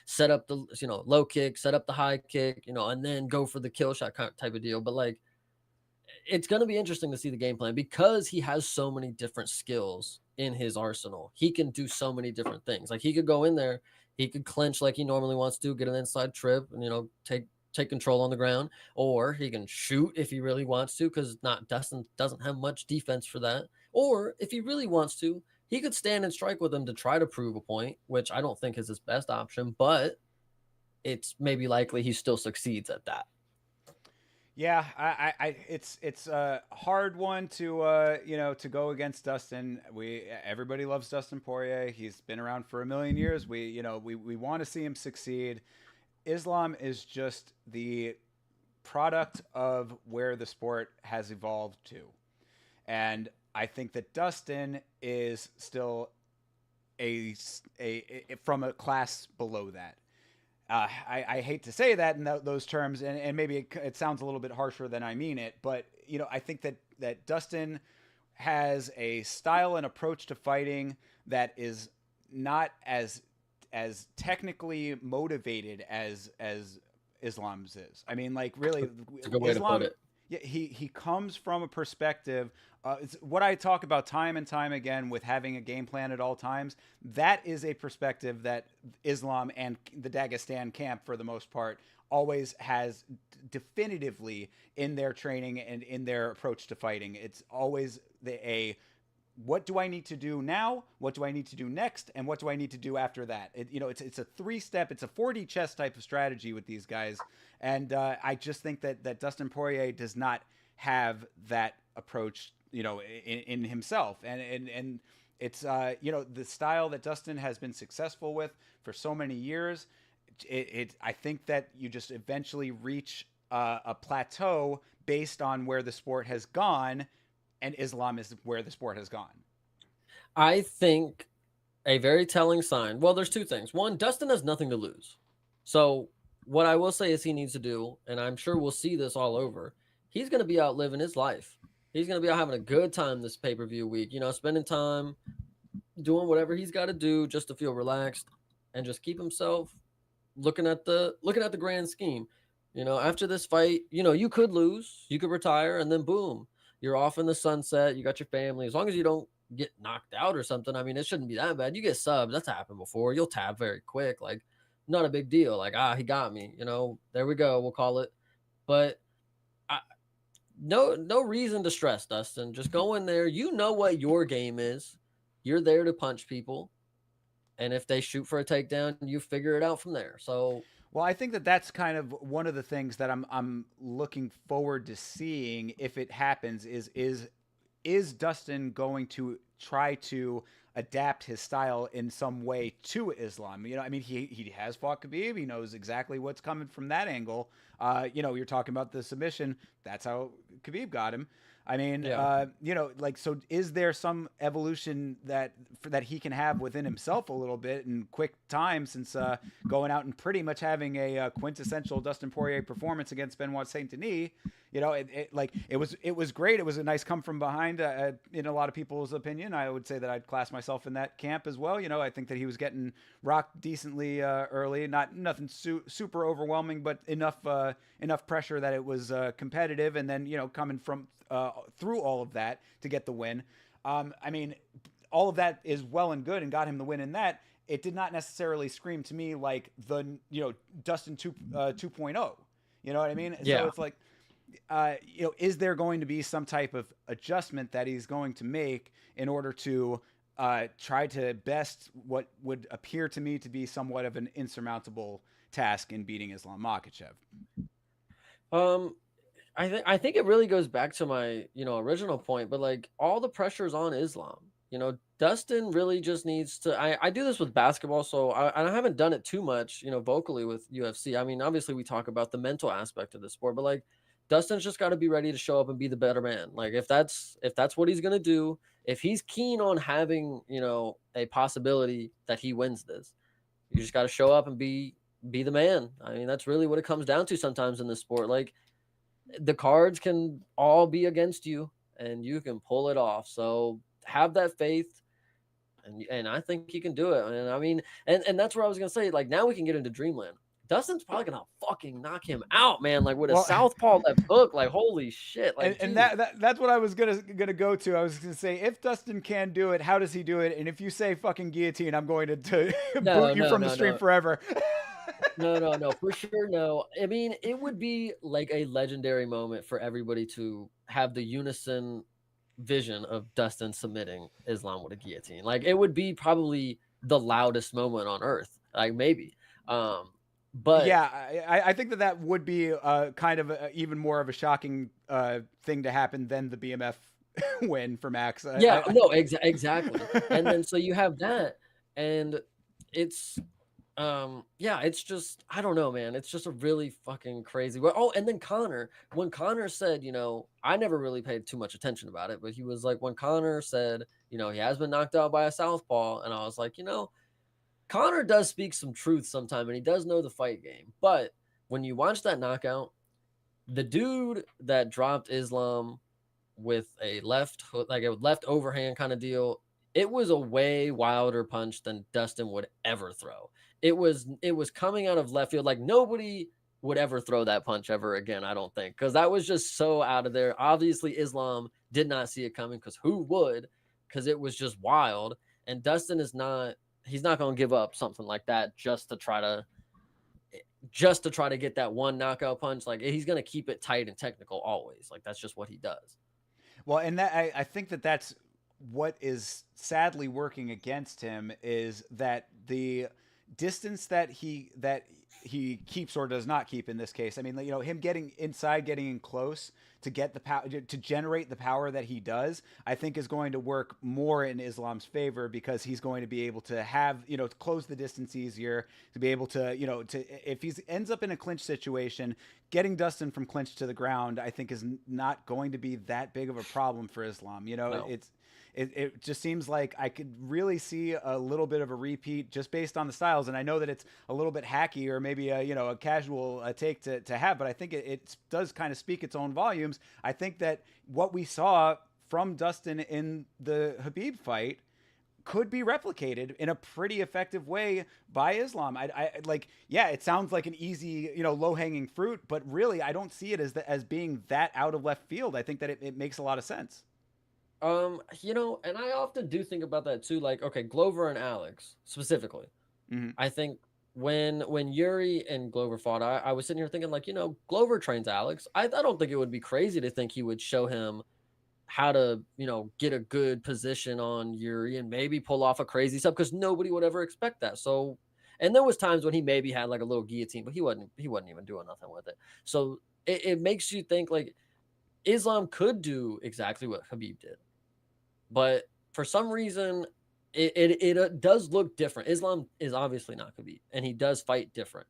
set up the low kick, set up the high kick, and then go for the kill shot type of deal. But like it's going to be interesting to see the game plan because he has so many different skills in his arsenal. He can do so many different things. Like he could go in there, he could clinch like he normally wants to, get an inside trip, and take control on the ground, or he can shoot if he really wants to, because not Dustin doesn't have much defense for that. Or if he really wants to, he could stand and strike with him to try to prove a point, which I don't think is his best option, but it's maybe likely he still succeeds at that. Yeah, it's a hard one to to go against Dustin. Everybody loves Dustin Poirier. He's been around for a million years. We want to see him succeed. Islam is just the product of where the sport has evolved to, and I think that Dustin is still a from a class below that. I hate to say that in those terms, and maybe it sounds a little bit harsher than I mean it, but I think that Dustin has a style and approach to fighting that is not as technically motivated as Islam's is. I mean, like really, It's a good way to put Islam. it. Yeah, he comes from a perspective. It's what I talk about time and time again with having a game plan at all times. That is a perspective that Islam and the Dagestan camp, for the most part, always has definitively in their training and in their approach to fighting. It's always what do I need to do now? What do I need to do next? And what do I need to do after that? It's a 3-step, it's a 4D chess type of strategy with these guys. And I just think that Dustin Poirier does not have that approach in himself. And it's the style that Dustin has been successful with for so many years. I think that you just eventually reach a plateau based on where the sport has gone, and Islam is where the sport has gone. I think a very telling sign. Well, there's two things. One, Dustin has nothing to lose. So what I will say is he needs to do, and I'm sure we'll see this all over. He's going to be out living his life. He's going to be out having a good time this pay-per-view week. Spending time doing whatever he's got to do just to feel relaxed and just keep himself looking at the grand scheme. After this fight, you could lose, you could retire, and then boom, you're off in the sunset. You got your family. As long as you don't get knocked out or something, I mean, it shouldn't be that bad. You get subbed. That's happened before. You'll tap very quick. Like, not a big deal. Like, he got me. There we go. We'll call it. But I, no reason to stress, Dustin. Just go in there. You know what your game is. You're there to punch people, and if they shoot for a takedown, you figure it out from there. So, well, I think that that's kind of one of the things that I'm looking forward to seeing if it happens. Is Dustin going to try to adapt his style in some way to Islam? I mean, he has fought Khabib. He knows exactly what's coming from that angle. You're talking about the submission. That's how Khabib got him. I mean, yeah. so is there some evolution that he can have within himself a little bit in quick time, since going out and pretty much having a quintessential Dustin Poirier performance against Benoit Saint Denis? It was great. It was a nice come from behind. In a lot of people's opinion, I would say that I'd class myself in that camp as well. I think that he was getting rocked decently early, nothing super overwhelming, but enough pressure that it was competitive, and then coming from through all of that to get the win. I mean, all of that is well and good and got him the win in that. It did not necessarily scream to me like the Dustin 2.0. You know what I mean? Yeah. So it's like, is there going to be some type of adjustment that he's going to make in order to try to best what would appear to me to be somewhat of an insurmountable task in beating Islam Makhachev? Um, I think it really goes back to my original point, but like all the pressure is on Islam. Dustin really just needs to. I do this with basketball, so I haven't done it too much, vocally with UFC. I mean, obviously we talk about the mental aspect of the sport, but like Dustin's just got to be ready to show up and be the better man. Like if that's what he's gonna do, if he's keen on having a possibility that he wins this, you just got to show up and be the man. I mean, that's really what it comes down to sometimes in this sport. Like the cards can all be against you and you can pull it off. So have that faith, and I think he can do it. And I mean, and that's where I was gonna say, like now we can get into Dreamland. Dustin's probably gonna fucking knock him out, man. Like with a Well, southpaw left hook, like holy shit. Like and that's what I was gonna go to. I was gonna say, if Dustin can do it, how does he do it? And if you say fucking guillotine, I'm going to no, boot you no, from the no, stream no. forever. No, for sure, no. I mean, it would be like a legendary moment for everybody to have the unison vision of Dustin submitting Islam with a guillotine. Like it would be probably the loudest moment on earth. Like maybe. But Yeah, I think that would be kind of even more of a shocking thing to happen than the BMF win for Max. yeah, no, exactly. And then so you have that, and it's yeah, it's just I don't know, man. It's just a really fucking crazy. Well, oh, and then Connor, when Connor said, I never really paid too much attention about it, but he was like, when Connor said, he has been knocked out by a southpaw, and I was like, Connor does speak some truth sometime, and he does know the fight game. But when you watch that knockout, the dude that dropped Islam with a left hook, like a left overhand kind of deal, it was a way wilder punch than Dustin would ever throw. It was coming out of left field. Like nobody would ever throw that punch ever again, I don't think, because that was just so out of there. Obviously, Islam did not see it coming, because who would? Because it was just wild. And Dustin is not. He's not going to give up something like that just to try to get that one knockout punch. Like he's going to keep it tight and technical always. Like that's just what he does. Well, and that I think that's what is sadly working against him, is that the distance that he keeps or does not keep in this case. I mean, him getting inside, getting in close to get the power, to generate the power that he does, I think is going to work more in Islam's favor, because he's going to be able to have, to close the distance easier, to be able to, if he ends up in a clinch situation, getting Dustin from clinch to the ground, I think is not going to be that big of a problem for Islam. No. It just seems like I could really see a little bit of a repeat just based on the styles. And I know that it's a little bit hacky, or maybe a casual take to have, but I think it does kind of speak its own volumes. I think that what we saw from Dustin in the Habib fight could be replicated in a pretty effective way by Islam. I like, yeah, it sounds like an easy, low hanging fruit, but really I don't see it as being that out of left field. I think that it makes a lot of sense. And I often do think about that too. Like, okay, Glover and Alex specifically. Mm-hmm. I think when Yuri and Glover fought, I was sitting here thinking like, Glover trains Alex. I don't think it would be crazy to think he would show him how to, get a good position on Yuri and maybe pull off a crazy stuff, because nobody would ever expect that. So, and there was times when he maybe had like a little guillotine, but he wasn't even doing nothing with it. So it makes you think like Islam could do exactly what Habib did. But for some reason, it does look different. Islam is obviously not Khabib, and he does fight different.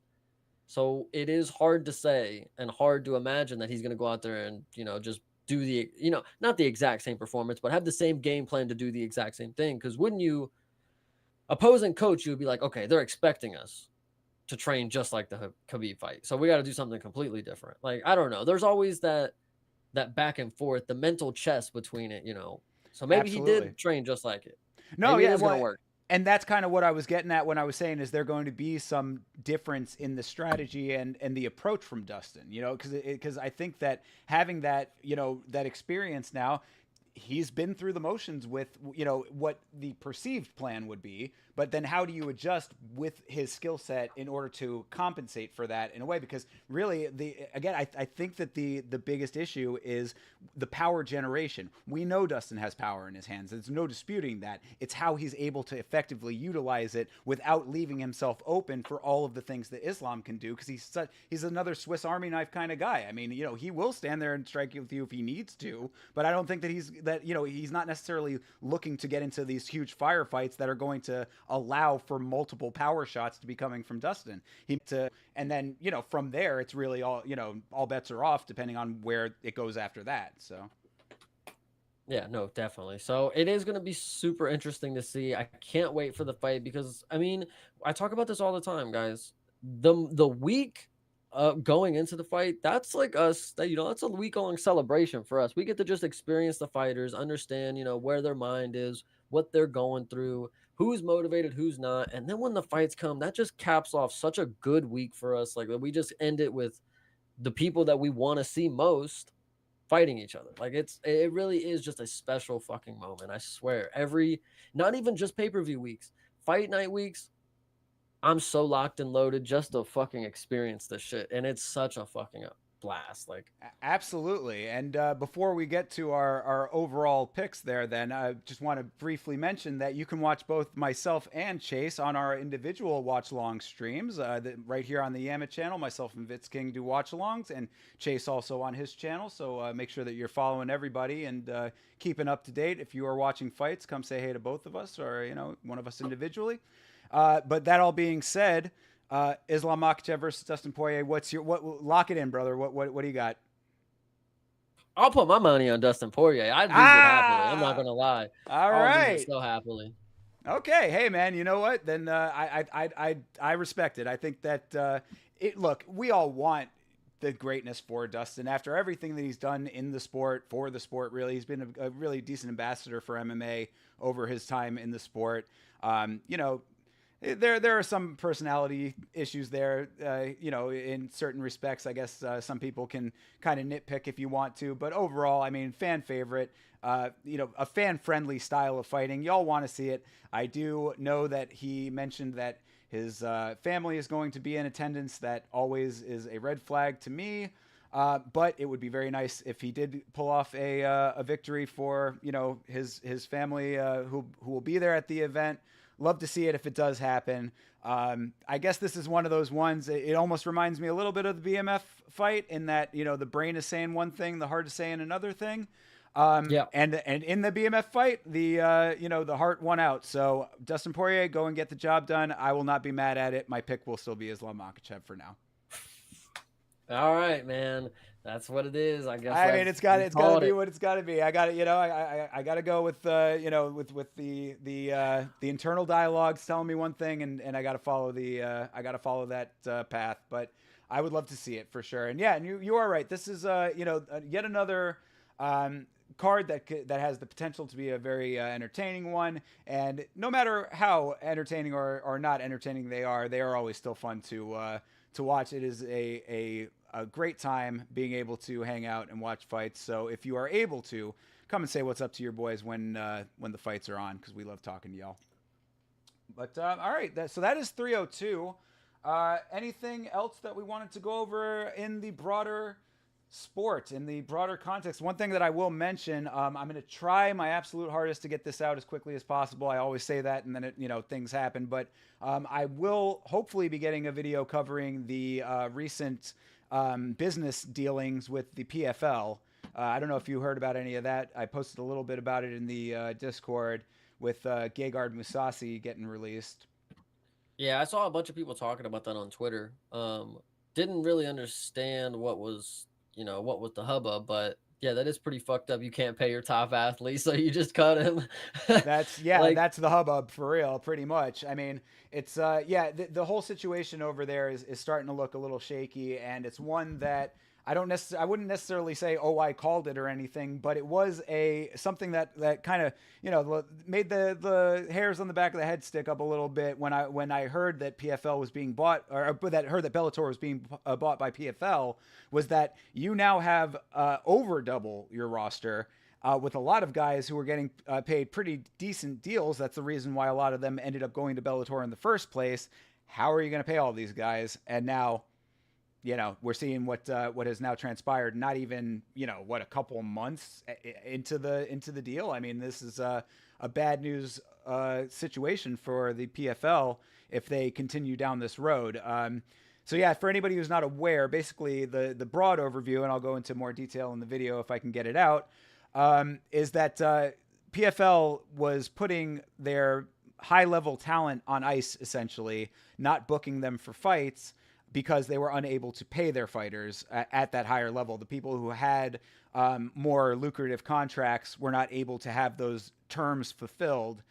So it is hard to say and hard to imagine that he's going to go out there and just do the not the exact same performance, but have the same game plan to do the exact same thing. Because wouldn't you, opposing coach, you would be like, okay, they're expecting us to train just like the Khabib fight, so we got to do something completely different. Like, I don't know. There's always that back and forth, the mental chess between it. So maybe he Absolutely. did train just like it. No, Maybe it yeah, is going to well, work. and that's kind of what I was getting at when I was saying, is there going to be some difference in the strategy and the approach from Dustin, because I think that having that, that experience now, he's been through the motions with, what the perceived plan would be, but then how do you adjust with his skill set in order to compensate for that in a way? Because really, I think that the biggest issue is the power generation. We know Dustin has power in his hands. There's no disputing that. It's how he's able to effectively utilize it without leaving himself open for all of the things that Islam can do, because he's another Swiss Army knife kind of guy. I mean, he will stand there and strike with you if he needs to, but I don't think that he's not necessarily looking to get into these huge firefights that are going to allow for multiple power shots to be coming from Dustin. And then, from there, it's really all bets are off depending on where it goes after that. So. Yeah, no, definitely. So it is going to be super interesting to see. I can't wait for the fight because, I mean, I talk about this all the time, guys. The week going into the fight, that's like us. That's a week long celebration for us. We get to just experience the fighters, understand, where their mind is, what they're going through, who's motivated, who's not, and then when the fights come, that just caps off such a good week for us. Like, we just end it with the people that we want to see most fighting each other. Like, it really is just a special fucking moment. I swear. Not even just pay-per-view weeks, fight night weeks, I'm so locked and loaded just to fucking experience this shit. And it's such a fucking blast. Like, Absolutely. And before we get to our overall picks there, then I just want to briefly mention that you can watch both myself and Chase on our individual watch along streams right here on the Yamit channel. Myself and Vitz King do watch alongs, and Chase also on his channel. So make sure that you're following everybody and keeping up to date. If you are watching fights, come say hey to both of us, or one of us individually. But that all being said, Islam Makhachev versus Dustin Poirier. Lock it in, brother. What do you got? I'll put my money on Dustin Poirier. I'd lose it happily. I'm not gonna lie. All I'll lose it right. so happily. Okay. Hey, man. You know what? Then I respect it. I think that look, we all want the greatness for Dustin after everything that he's done in the sport, for the sport. Really, he's been a really decent ambassador for MMA over his time in the sport. There are some personality issues there, in certain respects. I guess some people can kind of nitpick if you want to, but overall, I mean, fan favorite, a fan-friendly style of fighting. Y'all want to see it. I do know that he mentioned that his family is going to be in attendance. That always is a red flag to me. But it would be very nice if he did pull off a victory for his family who will be there at the event. Love to see it if it does happen. I guess this is one of those ones. It almost reminds me a little bit of the BMF fight in that, you know, the brain is saying one thing, the heart is saying another thing. Yeah. And in the BMF fight, the you know, the heart won out. So Dustin Poirier, go and get the job done. I will not be mad at it. My pick will still be Islam Makhachev for now. All right, man. That's what it is. I guess I mean, we it's got to called be it. what it's got to be. I got to, you know, I got to go with, you know, with the internal dialogues telling me one thing, and I got to follow I got to follow that path. But I would love to see it for sure. And yeah, and you are right. This is, you know, yet another card that has the potential to be a very entertaining one. And no matter how entertaining or not entertaining they are always still fun to watch. It is a great time being able to hang out and watch fights. So if you are able to, come and say what's up to your boys when the fights are on, because we love talking to y'all. But all right, so that is 302. Anything else that we wanted to go over in the broader sport, in the broader context? One thing that I will mention, I'm going to try my absolute hardest to get this out as quickly as possible. I always say that, and then things happen. But I will hopefully be getting a video covering the recent business dealings with the PFL. I don't know if you heard about any of that. I posted a little bit about it in the Discord with Gegard Mousasi getting released. Yeah, I saw a bunch of people talking about that on Twitter. Didn't really understand what was the hubbub, but yeah, that is pretty fucked up. You can't pay your top athlete, so you just cut him. Like, That's the hubbub for real, pretty much. I mean, it's the whole situation over there is starting to look a little shaky, and it's one that I wouldn't necessarily say, oh, I called it or anything, but it was something that kind of, made the hairs on the back of the head stick up a little bit when I heard that PFL was being bought, or that heard that Bellator was being bought by PFL, was that you now have over double your roster. With a lot of guys who were getting paid pretty decent deals. That's the reason why a lot of them ended up going to Bellator in the first place. How are you going to pay all these guys? And now, we're seeing what has now transpired. Not even a couple months into the deal. I mean, this is a bad news situation for the PFL if they continue down this road. So yeah, for anybody who's not aware, basically the broad overview, and I'll go into more detail in the video if I can get it out, is that PFL was putting their high-level talent on ice, essentially, not booking them for fights, because they were unable to pay their fighters at that higher level. The people who had more lucrative contracts were not able to have those terms fulfilled.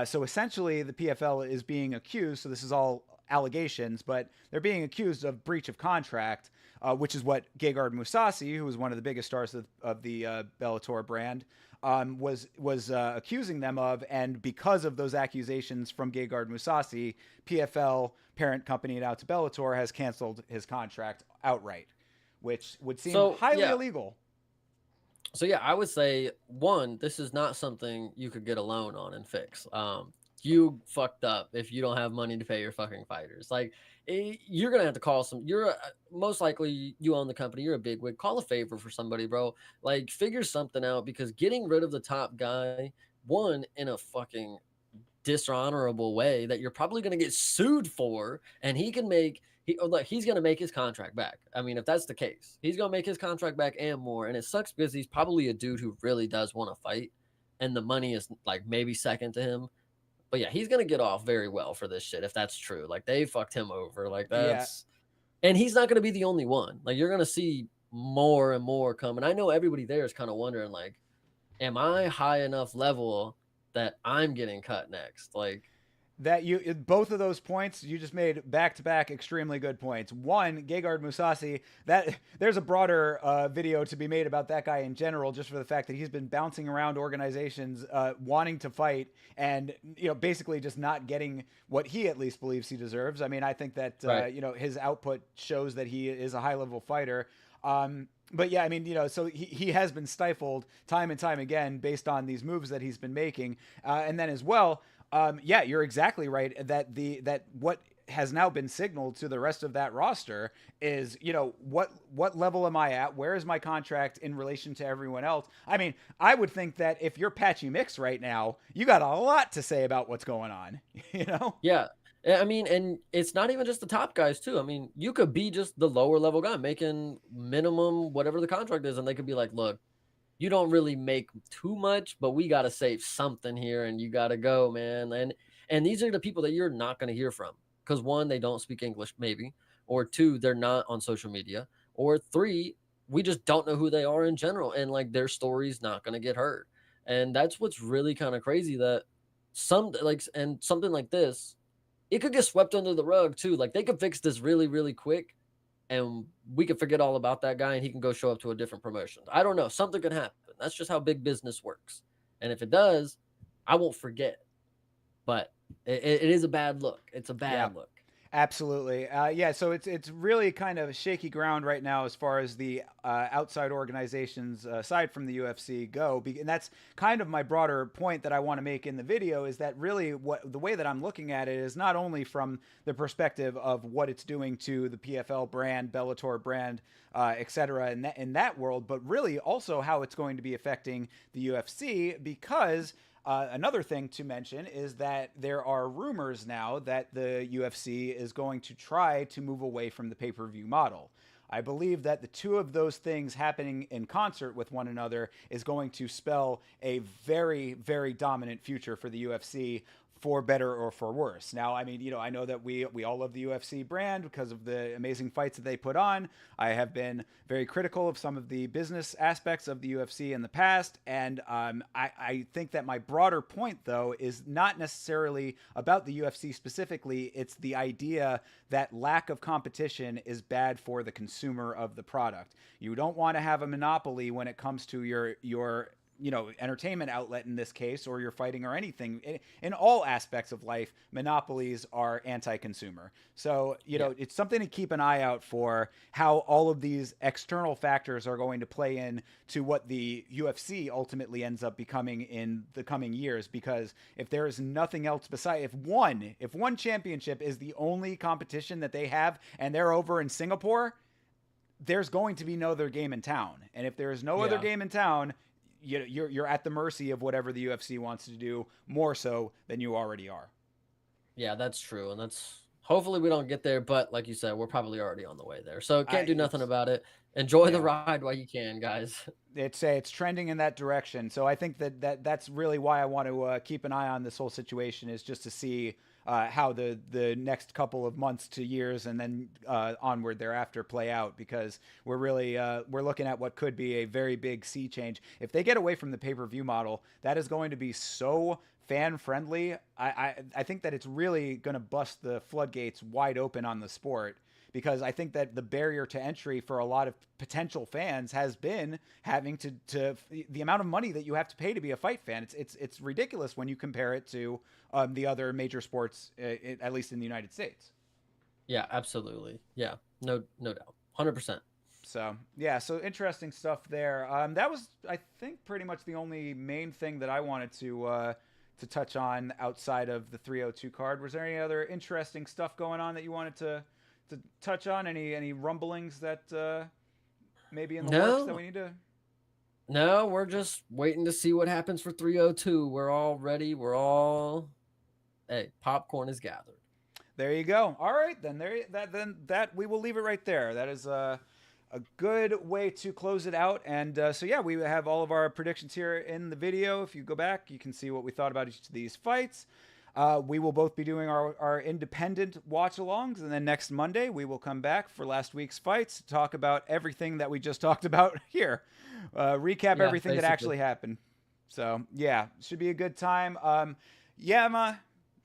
So essentially, the PFL is being accused, so this is all allegations, but they're being accused of breach of contract, which is what Gegard Mousasi, who was one of the biggest stars of the Bellator brand, was accusing them of. And because of those accusations from Gegard Mousasi, PFL, parent company now to Bellator, has canceled his contract outright, which would seem highly illegal. So yeah, I would say, one, this is not something you could get a loan on and fix. You fucked up if you don't have money to pay your fucking fighters. Like, you're gonna have to call most likely you own the company, you're a bigwig, call a favor for somebody, bro. Like, figure something out, because getting rid of the top guy, one, in a fucking dishonorable way that you're probably going to get sued for, and he's going to make his contract back. I mean, if that's the case, he's going to make his contract back and more. And it sucks because he's probably a dude who really does want to fight, and the money is like maybe second to him. But yeah, he's going to get off very well for this shit if that's true. Like, they fucked him over. Like, and he's not going to be the only one. Like, you're going to see more and more coming. I know everybody there is kind of wondering, like, am I high enough level that I'm getting cut next? Like, that both of those points you just made back to back extremely good points. One, Gegard Mousasi, that there's a broader video to be made about that guy in general, just for the fact that he's been bouncing around organizations wanting to fight, and basically just not getting what he at least believes he deserves. I mean, I think that right. His output shows that he is a high level fighter. But yeah, I mean, so he has been stifled time and time again based on these moves that he's been making. And then as well, yeah, you're exactly right that what has now been signaled to the rest of that roster is, what level am I at? Where is my contract in relation to everyone else? I mean, I would think that if you're Patchy Mix right now, you got a lot to say about what's going on, you know? Yeah. I mean, and it's not even just the top guys too. I mean, you could be just the lower level guy making minimum whatever the contract is, and they could be like, "Look, you don't really make too much, but we got to save something here, and you got to go, man." And these are the people that you're not going to hear from because one, they don't speak English, maybe, or two, they're not on social media, or three, we just don't know who they are in general, and like their story's not going to get heard. And that's what's really kind of crazy that and something like this, it could get swept under the rug too. Like they could fix this really, really quick and we could forget all about that guy and he can go show up to a different promotion. I don't know. Something could happen. That's just how big business works. And if it does, I won't forget. But it is a bad look. It's a Yeah. bad look. Absolutely. Yeah, so it's really kind of shaky ground right now as far as the outside organizations aside from the UFC go, and that's kind of my broader point that I want to make in the video is that really what the way that I'm looking at it is not only from the perspective of what it's doing to the PFL brand, Bellator brand, etc. In that world, but really also how it's going to be affecting the UFC because. Another thing to mention is that there are rumors now that the UFC is going to try to move away from the pay per view model. I believe that the two of those things happening in concert with one another is going to spell a very, very dominant future for the UFC for better or for worse. Now, I mean, I know that we all love the UFC brand because of the amazing fights that they put on. I have been very critical of some of the business aspects of the UFC in the past, and I think that my broader point, though, is not necessarily about the UFC specifically. It's the idea that lack of competition is bad for the consumer of the product. You don't want to have a monopoly when it comes to your entertainment outlet in this case, or you're fighting or anything. In all aspects of life, monopolies are anti-consumer. So, Yeah. it's something to keep an eye out for how all of these external factors are going to play in to what the UFC ultimately ends up becoming in the coming years. Because if there is nothing else beside, if one championship is the only competition that they have and they're over in Singapore, there's going to be no other game in town. And if there is no other Yeah. game in town, you're at the mercy of whatever the UFC wants to do, more so than you already are. Yeah, that's true. And that's hopefully we don't get there, but like you said, we're probably already on the way there. So can't do nothing It's about it. Enjoy the yeah, ride while you can, guys. it's trending in that direction. So I think that's really why I want to keep an eye on this whole situation, is just to see how the next couple of months to years and then onward thereafter play out, because we're looking at what could be a very big sea change if they get away from the pay per view model. That is going to be so fan friendly. I think that it's really going to bust the floodgates wide open on the sport, because I think that the barrier to entry for a lot of potential fans has been having to the amount of money that you have to pay to be a fight fan. It's ridiculous when you compare it to the other major sports, at least in the United States. Yeah, absolutely. Yeah. No doubt. 100%. So yeah, so interesting stuff there. That was, I think, pretty much the only main thing that I wanted to touch on outside of the 302 card. Was there any other interesting stuff going on that you wanted to touch on? Any rumblings that maybe in the works that No, we need to? no, we're just waiting to see what happens for 302. We're all ready. Hey, popcorn is gathered. There you go. All right, then we will leave it right there. That is a good way to close it out. And so yeah, we have all of our predictions here in the video. If you go back, you can see what we thought about each of these fights. We will both be doing our independent watch-alongs, and then next Monday we will come back for last week's fights to talk about everything that we just talked about here, recap Yeah, everything that basically. actually happened. So yeah, should be a good time. Yama,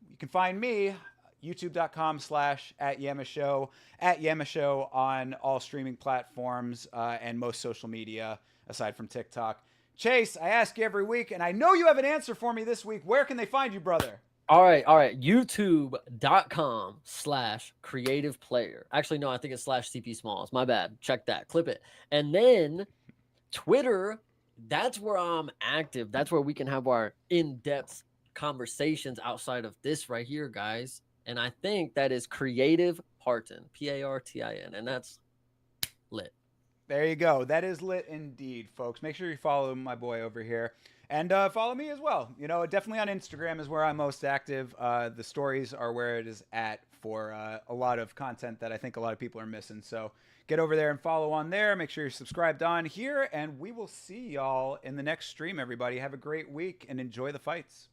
you can find me youtube.com/@YamaShow, at YamaShow on all streaming platforms and most social media aside from TikTok. Chase, I ask you every week, and I know you have an answer for me this week. Where can they find you, brother? All right, all right. YouTube.com/creative player. Actually, no, I think it's /CP Smalls. My bad. Check that. Clip it. And then Twitter, that's where I'm active. That's where we can have our in-depth conversations outside of this right here, guys. And I think that is Creative Partin, Partin, and that's lit. There you go. That is lit indeed, folks. Make sure you follow my boy over here. And follow me as well. You know, definitely on Instagram is where I'm most active. The stories are where it is at for a lot of content that I think a lot of people are missing. So get over there and follow on there. Make sure you're subscribed on here. And we will see y'all in the next stream, everybody. Have a great week and enjoy the fights.